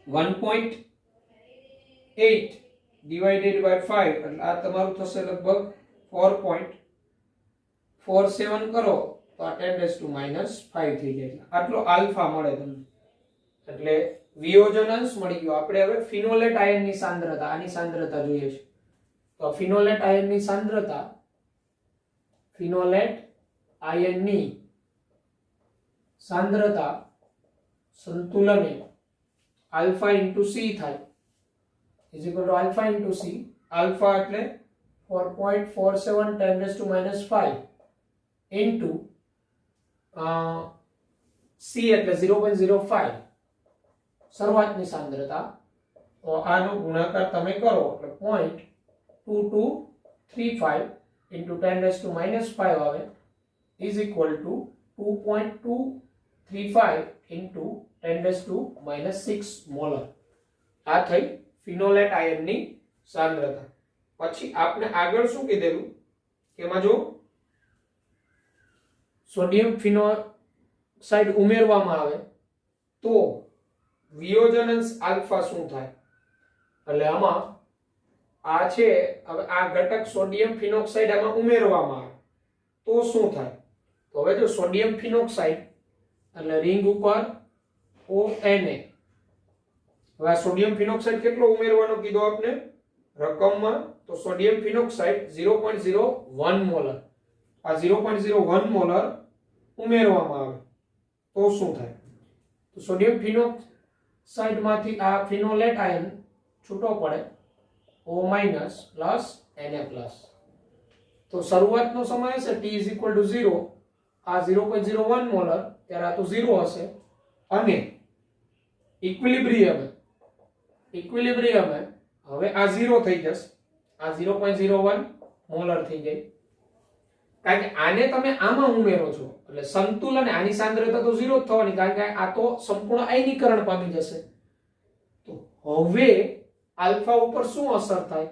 1.8 ડિવાઇડેડ બાય 5 એટલે આ તમારું થશે લગભગ 4.47 કરો તો આ 10⁻5 થઈ જાય. આટલો આલ્ફા મળે તમને. એટલે વિયોજન અંશ મળી ગયો. આપણે હવે ફિનોલેટ આયનની સાંદ્રતા, આની સાંદ્રતા જોઈએ છે. તો ફિનોલેટ આયનની સાંદ્રતા, ફિનોલેટ આયનની સાંદ્રતા સંતુલને આલ્ફા × c થાય is equal to alpha × c. Alpha એટલે 4.47 10⁻5 ઇન્ટુ c એટલે 0.05 શરૂઆતની સાંદ્રતા. તો આનો ગુણાકાર તમે કરો એટલે 0.2235 × 10⁻5 આવે ઇઝ ઇક્વલ ટુ 2.235 × 10⁻6 મોલર. આ થઈ ફિનોલેટ આયનની સાંદ્રતા. પછી આપણે આગળ શું કીધેલું કે એમાં જો સોડિયમ ફિનોક્સાઇડ ઉમેરવામાં આવે તો વિયોજન અંશ આલ્ફા શું થાય? એટલે આમાં આ છે, હવે આ ઘટક સોડિયમ ફિનોક્સાઇડ આમાં ઉમેરવામાં આવે તો શું થાય? તો હવે જો સોડિયમ ફિનોક્સાઇડ એટલે રિંગ ઉપર ONA. હવે આ સોડિયમ ફિનોક્સાઇડ કેટલો ઉમેરવાનો કીધો આપને રકમમાં? તો સોડિયમ ફિનોક્સાઇડ 0.01 મોલર. આ 0.01 મોલર ઉમેરવામાં આવે તો શું થાય? તો સોડિયમ ફિનોક્સાઇડ માંથી આ ફિનોલેટ આયન છૂટો પડે O- પ્લસ Na+. તો શરૂઆતનો સમય હશે t = 0. આ 0.01 મોલર, ત્યારે આ તો 0 હશે અને ઇક્વિલિબ્રિયમ હવે આ 0 થઈ જશે, આ 0.01 મોલર થઈ જાય, કારણ કે આને તમે આમાં ઉમેરો છો એટલે સંતુલન આની સાંદ્રતા તો 0 જ થવાની, કારણ કે આ તો સંપૂર્ણ આયનીકરણ પામી જશે. તો હવે આલ્ફા ઉપર શું અસર થાય?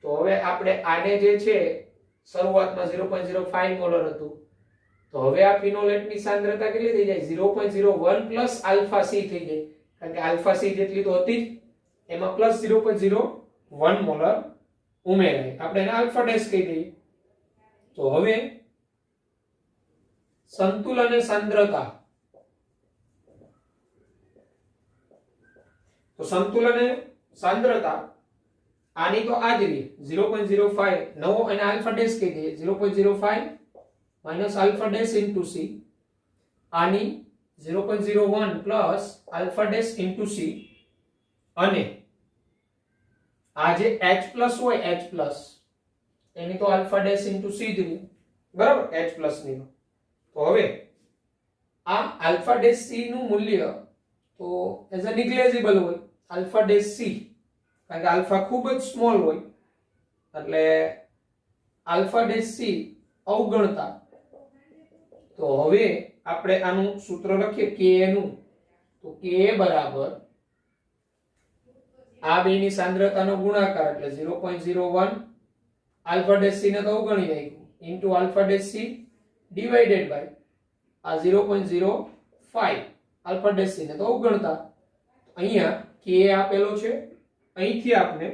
તો હવે આપણે આને જે છે શરૂઆતમાં 0.05 મોલર હતું, તો હવે આ ફિનોલેટની સાંદ્રતા કેટલી થઈ જાય? 0.01 પ્લસ આલ્ફા સી થઈ જાય, કારણ કે આલ્ફા સી જેટલી તો હતી જ, એમાં પ્લસ 0.01 મોલર ઉમેરાય, આપણે એને આલ્ફા ડેશ કહી દઈએ. તો હવે સંતુલન સાંદ્રતા, તો સંતુલન સાંદ્રતા આની તો આ જ રહી 0.05, નવો એને આલ્ફા ડેશ કહી દઈએ, 0.05 minus alpha dash into C, આની 0.01 plus alpha dash into C, અને આ જે H પ્લસ હોય H પ્લસ એની તો આલ્ફા ડેશ ઇન્ટુ સી જ રહી, બરાબર, H પ્લસ ની. તો હવે આ આલ્ફા ડેશ સી નું મૂલ્ય તો એઝ અ નિગ્લેજેબલ હોય, આલ્ફા ડેશ સી, કારણ કે આલ્ફા ખૂબ જ સ્મોલ હોય એટલે આલ્ફા ડેશ સી અવગણતા. તો હવે આપણે આનું સૂત્ર લખીએ Ka નું, તો Ka બરાબર આ બેની સાંદ્રતાનો ગુણાકાર એટલે 0.01 આલ્ફા ડેશ સી ને તો અવગણી નાખ્યું into alpha dash C divided by આ 0.05 આલ્ફા ડેશ સી ને તો અવગણતા. અહીંયા Ka આપેલો છે, અહીંથી આપણે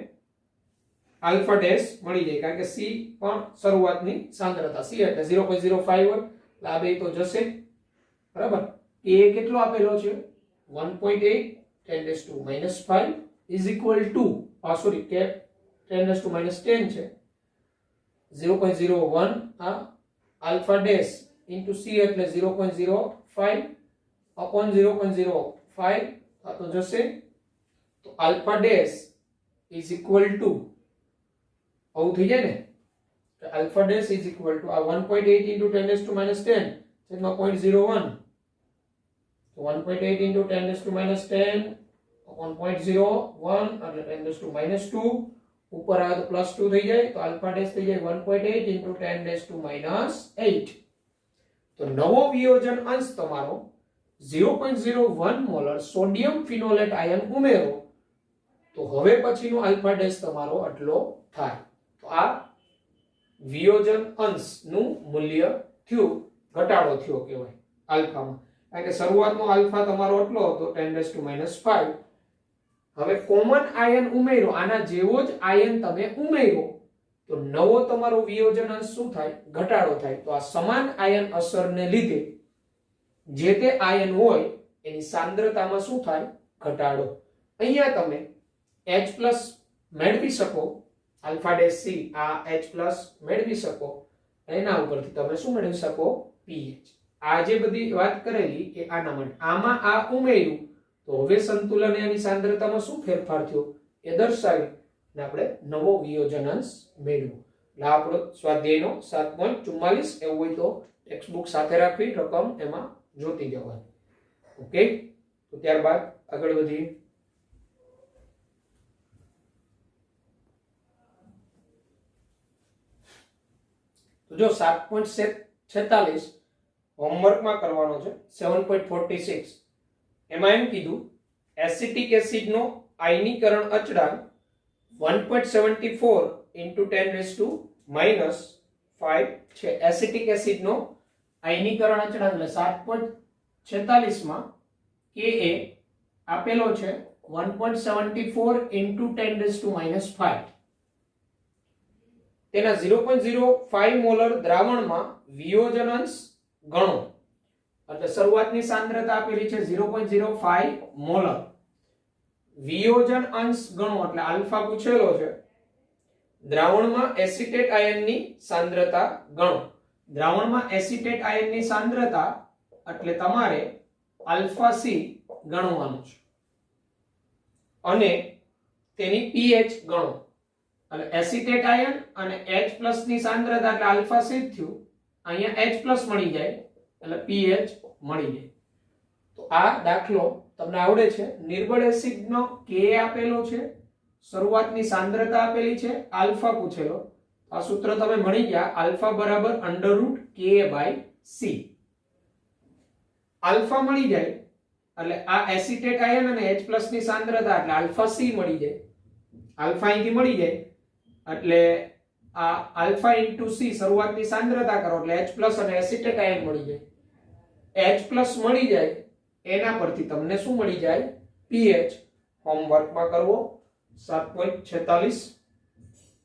આલ્ફા ડેશ મળી જાય, કારણ કે સી પણ શરૂઆતની સાંદ્રતા, સી એટલે 0.05 હોય એટલે આ બે તો જશે, બરાબર. Ka કેટલો આપેલો છે? 1.8 10⁻⁻5 is equal to sorry 10⁻⁻10 છે, 0.01 આ આલ્ફા ડેશ ઇન્ટુ સી એટલે 0.05 upon 0.05 આ તો જશે. તો alpha dash is equal to આવું થઈ જાય ને, alpha dash is equal to આ 1.8 into 10⁻⁻10 છેદમાં 0.01, તો 1.8 into 10⁻⁻10 upon 0.01 એટલે 10⁻2 ઉપર આવે તો +2 થઈ જાય, તો આલ્ફા ડેશ થઈ જાય 1.8 into 10⁻8. તો નવો વિયોજન અંશ તમારો 0.01 મોલર સોડિયમ ફિનોલેટ આયન ઉમેરો તો હવે પછીનો આલ્ફા ડેશ તમારો આટલો થાય. તો આ વિયોજન અંશ નું મૂલ્ય થયું, ઘટાડો થયો કહેવાય આલ્ફામાં, કારણ કે શરૂઆતનો આલ્ફા તમારો આટલો હતો 10⁻⁵. હવે કોમન આયન ઉમેરો, આના જેવો જ આયન તમે ઉમેરો તો નવો તમારો વિયોજન અંશ શું થાય? ઘટાડો થાય. તો આ સમાન આયન અસરને લીધે જે તે આયન હોય એની સાંદ્રતામાં શું થાય? ઘટાડો. અહીંયા તમે H+ મેળવી શકો, આલ્ફા ડેશ સી આ H+ મેળવી શકો, એના ઉપરથી તમે શું મેળવી શકો? pH. આ જે બધી વાત કરેલી એ આના માટે, આમાં આ ઉમેર્યું તો હવે સંતુલન એની સાંદ્રતામાં શું ફેરફાર થયો એ દર્શાવી અને આપણે નવો વિયોજન અંશ મેળવ્યો. એટલે આપણો સ્વાધ્યાયનો 7.44 એવું હોય તો ટેક્સ્ટ બુક સાથે રાખવી, રકમ એમાં જોતી જવાની. ઓકે, તો ત્યારબાદ આગળ વધીએ. તો જો 7.46 હોમવર્કમાં કરવાનો છે 7.46, એમાં એમ કીધું એસિટિક એસિડનો આયનીકરણ અચળાંક 1.74 into 10⁻⁻5 છે. એસિટિક એસિડનો આયનીકરણ અચળાંક એટલે 7.46 માં Ka આપેલો છે 1.74 into 10⁻⁵. તેના 0.05 મોલર દ્રાવણમાં વિયોજન અંશ ગણો, એટલે શરૂઆતની સાંદ્રતા આપેલી છે 0.05 મોલર, વિયોજન અંશ ગણો એટલે આલ્ફા પૂછેલો છે. દ્રાવણમાં એસિટેટ આયનની સાંદ્રતા ગણો, દ્રાવણમાં એસિટેટ આયનની સાંદ્રતા એટલે તમારે આલ્ફા સી ગણવાનું છે અને તેની pH ગણો, એટલે એસિટેટ આયન અને H+ ની સાંદ્રતા એટલે આલ્ફા સી થયું, અહીંયા H+ મળી જાય એટલે pH મળી જાય. તો આ દાખલો તમને આવડે છે. નિર્બળ એસિડનો Ka આપેલો છે, શરૂઆતની સાંદ્રતા આપેલી છે, આલ્ફા પૂછેલો. આ સૂત્ર તમે મળી ગયા, આલ્ફા બરાબર √Ka/C. આલ્ફા મળી જાય એટલે આ એસિટેટ આયન અને H+ ની સાંદ્રતા એટલે આલ્ફા C મળી જાય. આલ્ફા અહીંથી મળી જાય એટલે આ આલ્ફા * C શરૂઆતની સાંદ્રતા કરો એટલે H+ અને એસિટેટ આયન મળી જાય. H+ મળી જાય એના પરથી તમને શું મળી જાય? pH. હોમવર્કમાં કરવો 7.46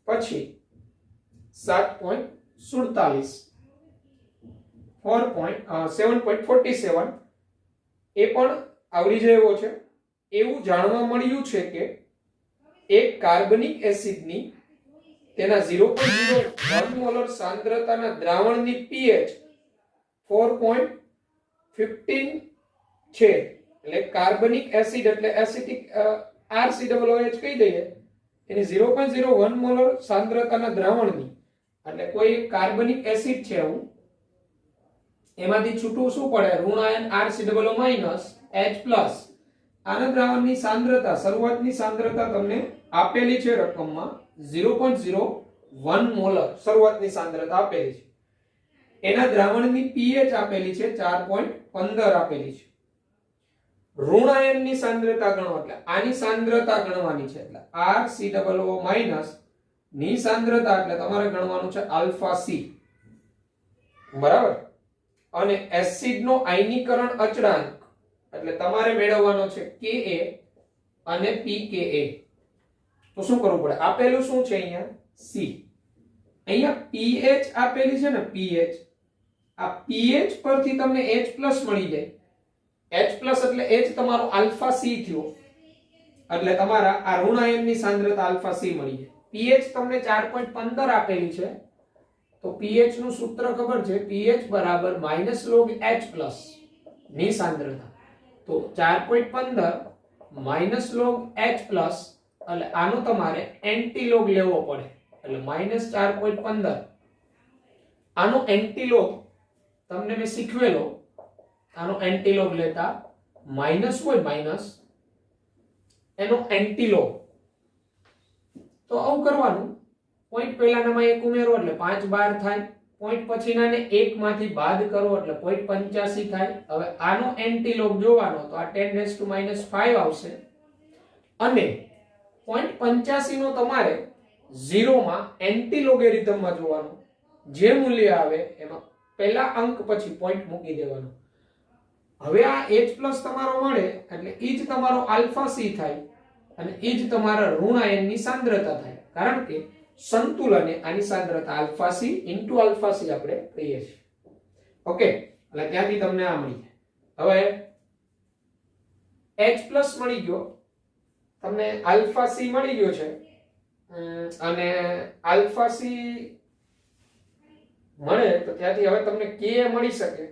પછી 7.47 7.47 એ પણ આવડી જાય એવો છે. એવું જાણવા મળ્યું છે કે એક કાર્બનિક એસિડની તેના 0.01 મોલર સાંદ્રતાના દ્રાવણની pH 4.15 છે. એટલે કાર્બનિક એસિડ એટલે એસિટિક RCOOH કહી દઈએ, એની 0.01 મોલર સાંદ્રતાના દ્રાવણની, એટલે કોઈ કાર્બનિક એસિડ છે હું, એમાંથી છૂટું શું પડે? ઋણ આયન RCOO માઈનસ H+. આના દ્રાવણની સાંદ્રતા, શરૂઆતની સાંદ્રતા તમને આપેલી છે રકમમાં 0.01 મોલર શરૂઆતની સાંદ્રતા આપેલી છે. એના દ્રાવણની pH આપેલી છે 4.15 આપેલી છે. ઋણ આયનની સાંદ્રતા ગણો એટલે આની સાંદ્રતા ગણવાની છે, એટલે RCOO માઈનસ ની સાંદ્રતા એટલે તમારે ગણવાનું છે આલ્ફા C. બરાબર. અને એસિડનો આયનીકરણ અચળાંક એટલે તમારે મેળવવાનો છે Ka અને pKa. તો શું કરવું પડે? આપેલું શું છે અહીંયા? C. અહીંયા pH આપેલી છે ને, pH. આ pH પરથી તમને H+ મળી જાય. H+ એટલે H તમારો આલ્ફા C થયો, એટલે તમારા આ ઋણ આયનની સાંદ્રતા આલ્ફા C મળી જાય. pH તમને 4.15 આપેલી છે, તો pH નું સૂત્ર ખબર છે, pH બરાબર -log H+ ની સાંદ્રતા. તો 4.15 -log H+, એટલે આનો તમારે એન્ટીલોગ લેવો પડે, એટલે -4.15. આનો એન્ટીલોગ તમને મેં શીખવેલો, આનો એન્ટીલોગ લેતા માઈનસ હોય માઈનસ એનો એન્ટીલોગ. તો આવું કરવાનું, પોઈન્ટ પહેલાનામાં 1 ઉમેરો એટલે 5 12 થાય, પોઈન્ટ પછીનાને 1 માંથી બાદ કરો એટલે 0.85 થાય. હવે આનો એન્ટીલોગ જોવાનો તો આ 10⁻⁵ આવશે, અને 0.85 નો તમારે 0 માં એન્ટીલોગેરિધમમાં જોવાનો. જે મૂલ્ય આવે એમાં પહેલા અંક પછી પોઈન્ટ મૂકી દેવાનો. હવે આ H+ તમારો મળે એટલે ઈ જ તમારો આલ્ફા C થાય, અને ઈ જ તમારા ઋણ આયનની સાંદ્રતા થાય, કારણ કે સંતુલને આની સાંદ્રતા આલ્ફા C * આલ્ફા C આપણે કહીએ છીએ. ઓકે, એટલે ત્યાંથી તમને આ મળી જાય. હવે H+ મળી ગયો, તમને આલ્ફા C મળી ગયો છે, અને આલ્ફા C મળે તો ત્યાંથી હવે તમને Ka મળી શકે.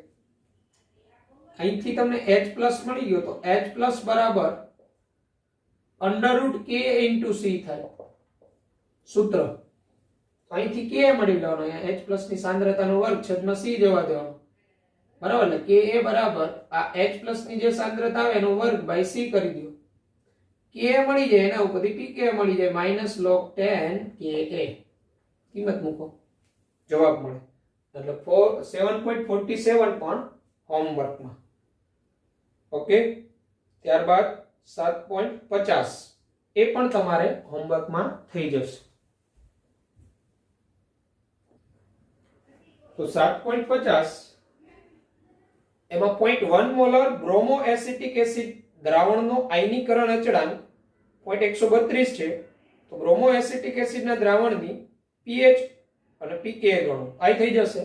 અહીંથી તમને H+ મળી ગયો તો H+ બરાબર √Ka * C થાય સૂત્ર. અહીંથી Ka મળી લેવાનો, અહીંયા H+ ની સાંદ્રતાનો વર્ગ છેદમાં C જવા દેવાનો. બરાબર, એટલે Ka બરાબર આ H+ ની જે સાંદ્રતા આવે એનો વર્ગ / C કરી દો. Ka મળી જાય, એના ઉપરથી pK મળી જાય -log 10 Ka. કિંમત મૂકો, જવાબ મળે. એટલે 7.47 પણ હોમવર્કમાં. ઓકે, ત્યારબાદ 7.50 એ પણ તમારે હોમવર્કમાં થઈ જશે. તો 7.50 એમાં 0.1 મોલર બ્રોમો એસિટિક એસિડ દ્રાવણનો આયનીકરણ અચળાંક 0.132 છે. તો બ્રોમો એસિટિક એસિડના દ્રાવણની pH અને pKa ગણો. આ થઈ જશે.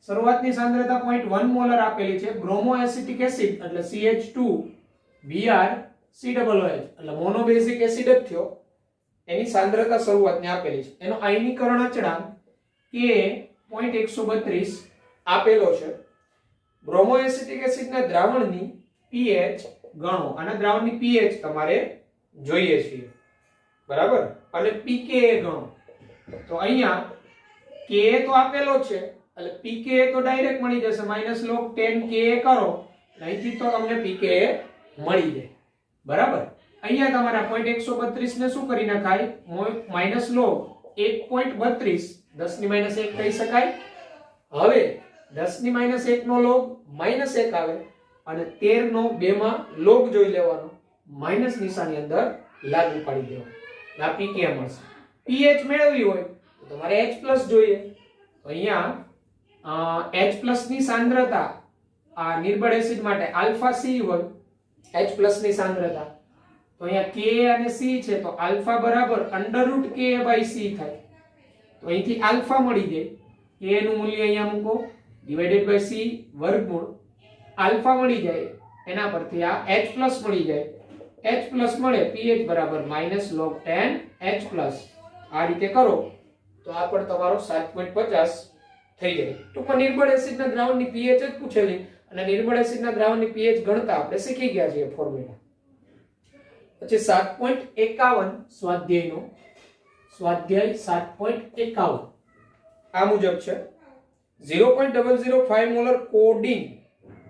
શરૂઆતની સાંદ્રતા 0.1 મોલર આપેલી છે. બ્રોમો એસિટિક એસિડ એટલે CH2Br એટલે મોનોબેઝિક એસિડ જ થયો, એની સાંદ્રતા શરૂઆતની આપેલી છે. એનો આયનીકરણ અચળાંક Ka 0.132 આપેલો છે. બ્રોમો એસિટિક એસિડના દ્રાવણની pH ગણો. આના દ્રાવણની pH તમારે જોઈએ છે, બરાબર, અને pKa ગણો. તો અહીંયા Ka તો આપેલો છે, એટલે pKa તો ડાયરેક્ટ મળી જશે, -log 10 Ka કરો અહીંથી તો તમને pKa મળી જાય બરાબર. અહીંયા તમારા 0.132 ને શું કરી નાખાય માઈનસ log 1.32 10 ની -1 કહી શકાય. હવે 10 ની -1 નો log -1 આવે અને 13 નો 2 માં log જોઈ લેવાનો માઈનસ નિશાની અંદર લાગુ પાડી દેવાનો. આ pKa મળશે. pH મેળવવી હોય તો તમારે H+ જોઈએ. તો અહીંયા H+ ની સાંદ્રતા આ નિર્બળ એસિડ માટે આલ્ફા C હોય H+ ની સાંદ્રતા. તો અહીંયા Ka અને C છે તો આલ્ફા બરાબર √Ka/C થાય. તો અહીંથી આલ્ફા મળી જાય. Ka નું મૂલ્ય અહીંયા મૂકો ડિવાઇડેડ બાય C વર્ગમૂળ આલ્ફા મળી જાય. એના પરથી આ H+ મળી જાય. H+ મળે pH બરાબર -log 10 H+. આ રીતે કરો તો આ પણ તમારો 7.50 થઈ જાય. ટૂંકમાં નિર્બળ એસિડના દ્રાવણની pH જ પૂછેલી અને નિર્બળ એસિડના દ્રાવણની pH ગણતા આપણે શીખી ગયા છીએ ફોર્મ્યુલા. પછી 7.51 સ્વાધ્યાય 7.51 આ મુજબ છે 0.005 મોલર કોડીન.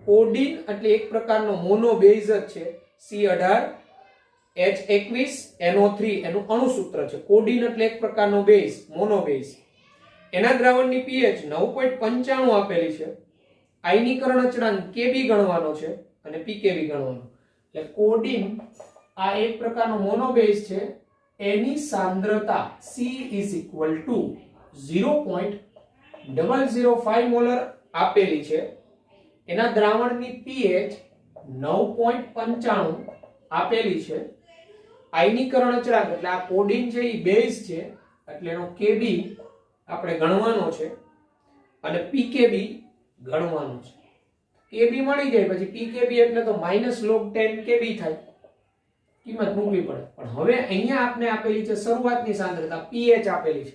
કોડીન એટલે એક પ્રકારનો મોનો બેઝ જ છે. C18 H21 NO3 એનું અણુસૂત્ર છે. કોડીન એટલે એક પ્રકારનો બેઝ મોનો બેઝ. એના દ્રાવણની pH 9.95 આપેલી છે. આયનીકરણ અચળાંક Kb ગણવાનો છે અને pKb ગણવાનો. એટલે કોડીન આ એક પ્રકારનો મોનો બેઝ છે. એની સાંદ્રતા C = 0.005 મોલર આપેલી છે. એના દ્રાવણની pH 9.95 આપેલી છે. આયનીકરણ અચળાંક એટલે આ કોડીન છે એ બેઝ છે એટલે એનો Kb આપણે ગણવાનો છે અને pKb ગણવાનું છે. Kb મળી જાય પછી pKb એટલે તો -log 10 Kb થાય. કિંમત મૂકવી પડે. પણ હવે અહીંયા આપને આપેલી છે શરૂઆતની સાંદ્રતા pH આપેલી છે.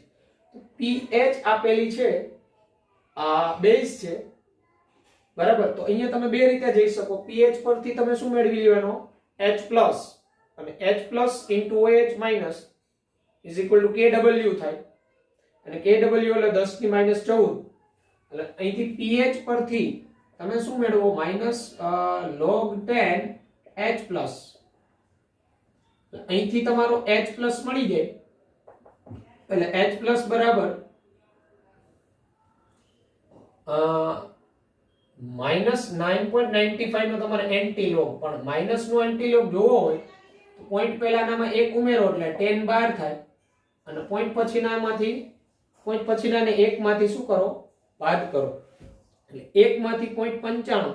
તો pH આપેલી છે આ બેઝ છે બરાબર. તો અહીંયા તમે બે રીતે જઈ શકો. pH પરથી તમે શું મેળવી લેવાનો H+ અને H+ * OH- Kw થાય અને Kw એટલે 10 ની -14 એટલે અહીંથી pH પરથી તમે શું મેળવો -log 10 H+. અહીંથી તમારો H+ મળી જાય એટલે H+ બરાબર -9.95 નો તમારે એન્ટીલોગ. પણ માઈનસ નો એન્ટીલોગ જોવો હોય તો પોઈન્ટ પહેલાનામાં 1 ઉમેરો એટલે 10 12 થાય અને પોઈન્ટ પછીનાને 1 માંથી શું કરો બાદ કરો એટલે 1 માંથી 0.95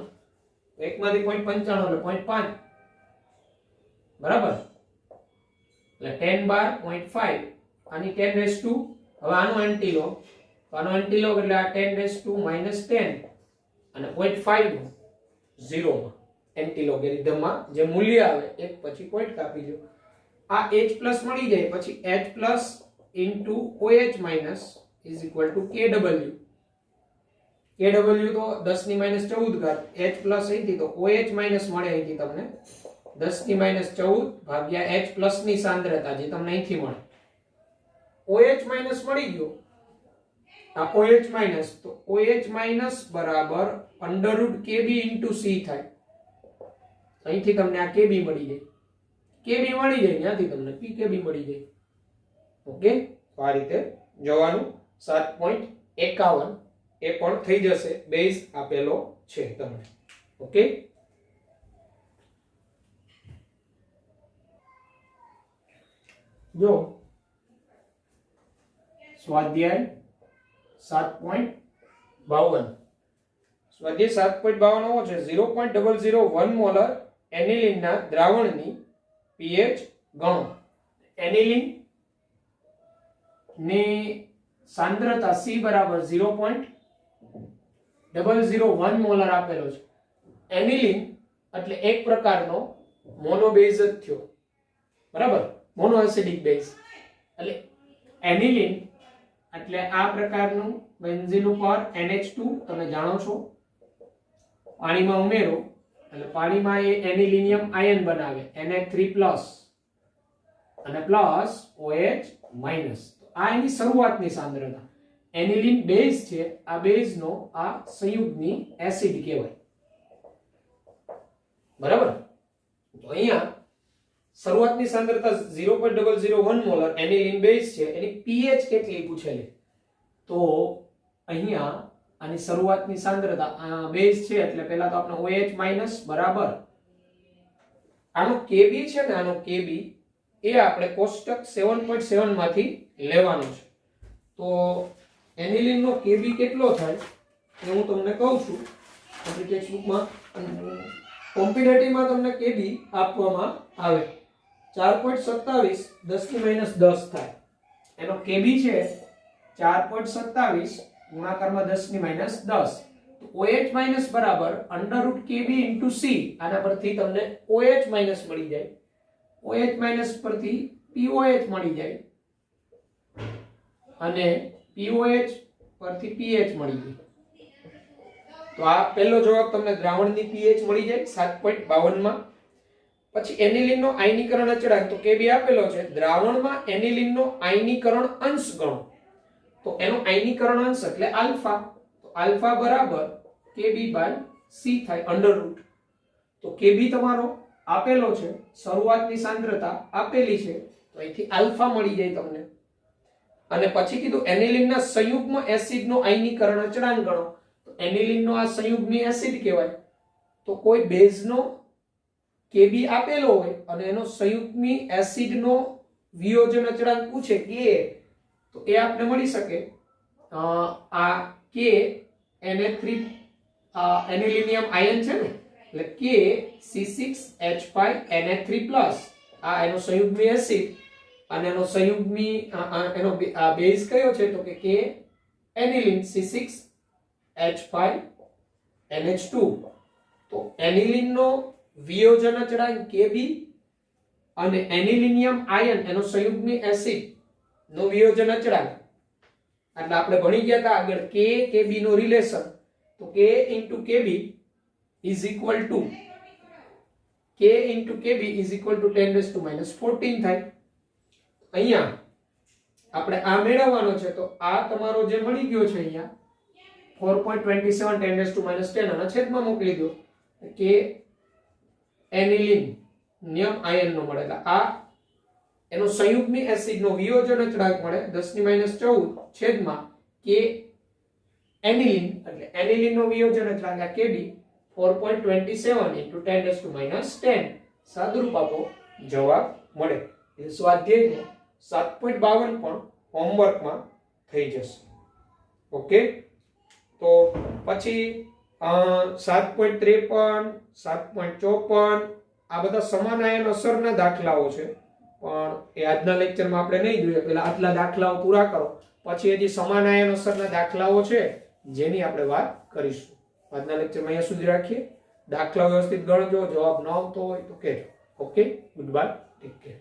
એટલે 0.5 બરાબર. એટલે 10 12 0.5 આની 10 હવે આનો એન્ટીલોગ એટલે આ 10 -10 અને 0.5 નો 0 માં એન્ટીલોગેરિધમમાં જે મૂલ્ય આવે એક પછી પોઈન્ટ કાપી દો. આ H+ મળી જાય પછી H+ * OH- Kw. Kw તો 10 ની -14 ઘાત H+ અહીંથી તો OH- મળે અહીંથી તમને 10 ની -14 ભાગ્યા H+ ની સાંદ્રતા જે તમને અહીંથી મળે. OH- મળી ગયો આ OH- તો OH- બરાબર √Kb * C થાય. અહીંથી તમને આ Kb મળી જાય. Kb મળી જાય ત્યાંથી તમને pKb મળી જાય. ઓકે તો આ રીતે જવાનું 7.51 એ પણ થઈ જશે. બેઝ આપેલો છે તમને. ઓકે જો સ્વાધ્યાય 7.52 સ્વાધ્યાય 7.52 છે 0.001 મોલર એનિલિનના દ્રાવણની pH ગણો. એનિલિન ની સાંદ્રતા C બરાબર 0.001 મોલર આપેલો છે. એનિલિન એટલે એક પ્રકારનો મોનો બેઝ જ થયો બરાબર. મોનો એસિડિક બેઝ એટલે એનિલિન એટલે આ પ્રકારનું બેન્ઝીન ઉપર NH2 તમે જાણો છો પાણીમાં ઉમેરો એટલે પાણીમાં એ એનિલિનિયમ આયન બનાવે Na3+ અને પ્લસ OH-. આ એની શરૂઆતની સાંદ્રતા. એનિલિન બેઝ છે. આ બેઝનો આ સંયુગ્મી એસિડ કહેવાય. બરાબર. તો અહીંયા શરૂઆતની સાંદ્રતા 0.001 મોલર એનિલિન બેઝ છે, એની pH કેટલી પૂછેલી. તો અહીંયા આની શરૂઆતની સાંદ્રતા બેઝ છે એટલે પહેલા તો આપણે OH માઈનસ બરાબર આનો Kb છે ને, આનો Kb એ આપણે કોષ્ટક 7.7 માંથી લેવાનો છે. તો એનિલિન નો Kb કેટલો થાય એ હું તમને કહું છું. આપણી ટેક્સ્ટબુકમાં કોમ્પિટિટિવમાં તમને Kb આપવામાં આવે 4.27 10 થાય. એનો Kb છે 4.27 ગુણાકારમાં 10 તો OH માઈનસ બરાબર √Kb * C. આના પરથી તમને OH માઈનસ મળી જાય. OH માઈનસ પરથી POH મળી જાય અને POH પરથી pH મળી જાય. તો આ પહેલો જવાબ તમને દ્રાવણની pH મળી જાય 7.52 માં. પછી એનિલિનનો આયનીકરણ અચળાંક તો Kb આપેલો છે. દ્રાવણમાં એનિલિનનો આયનીકરણ અંશ ગણો. તો એનો આયનીકરણ અંશ એટલે આલ્ફા. તો આલ્ફા બરાબર Kb/C થાય √ તો Kb તમારો આપેલો છે, શરૂઆતની સાંદ્રતા આપેલી છે, તો અહીંથી આલ્ફા મળી જાય તમને. અને પછી કીધું એનિલિનના સંયુગ્મ એસિડનો આયનીકરણ અચળાંક ગણો. તો એનિલિનનો આ સંયુગ્મી એસિડ કહેવાય. તો કોઈ બેઝનો Kb આપેલો હોય અને એનો સંયુગ્મી એસિડનો વિયોજન અચળાંક પૂછે કે તો એ આપણે મળી શકે આ K Na3 એનિલિનિયમ આયન છે ને, એટલે KC6H5Na3+ આ એનો સંયુગ્મી એસિડ અને એનો સંયુગ્મી એનો બેઝ કયો છે તો કે K એનિલિન C6H5NH2. તો એનિલિનનો વિયોજન અચળાંક Kb અને એનિલિનિયમ આયન એનો સંયુગ્મી એસિડ નો વિયોજન અચળાંક એટલે આપણે ભણી ગયા હતા આગળ K Kb નો રિલેશન. તો K * Kb is equal to 10 -14 થાય. અહીંયા આપણે આ મેળવવાનો છે તો આ તમારો જે મળી ગયો છે અહીંયા 4.27 10 આના છેદમાં મોકલી દો કે એનિલિનિયમ આયન નો મળે. એટલે આ એનો સંયુગ્મી એસિડ નો વિયોજન અચળાંક મળે 10 - 14 છેદમાં કે એનિલિન એટલે એનિલિન નો વિયોજન અચળાંક આ Kb 4.27 * 10 -10 સાદુરૂપ આપો જવાબ મળે. એ સ્વાધ્યાયનો 7.52 પણ હોમવર્કમાં થઈ જશે. ઓકે. તો પછી 7.53 7.54 આ બધા સમાન આયન અસરના દાખલાઓ છે, પણ એ આજના લેક્ચરમાં આપણે નહીં જોઈએ. પહેલા આટલા દાખલાઓ પૂરા કરો, પછી હજી સમાન આયન અસરના દાખલાઓ છે જેની આપણે વાત કરીશું. આજના લેક્ચરમાં અહીંયા સુધી રાખીએ. દાખલા વ્યવસ્થિત ગણજો, જવાબ ન આવતો હોય તો કહેજો. Okay, good bye, take care.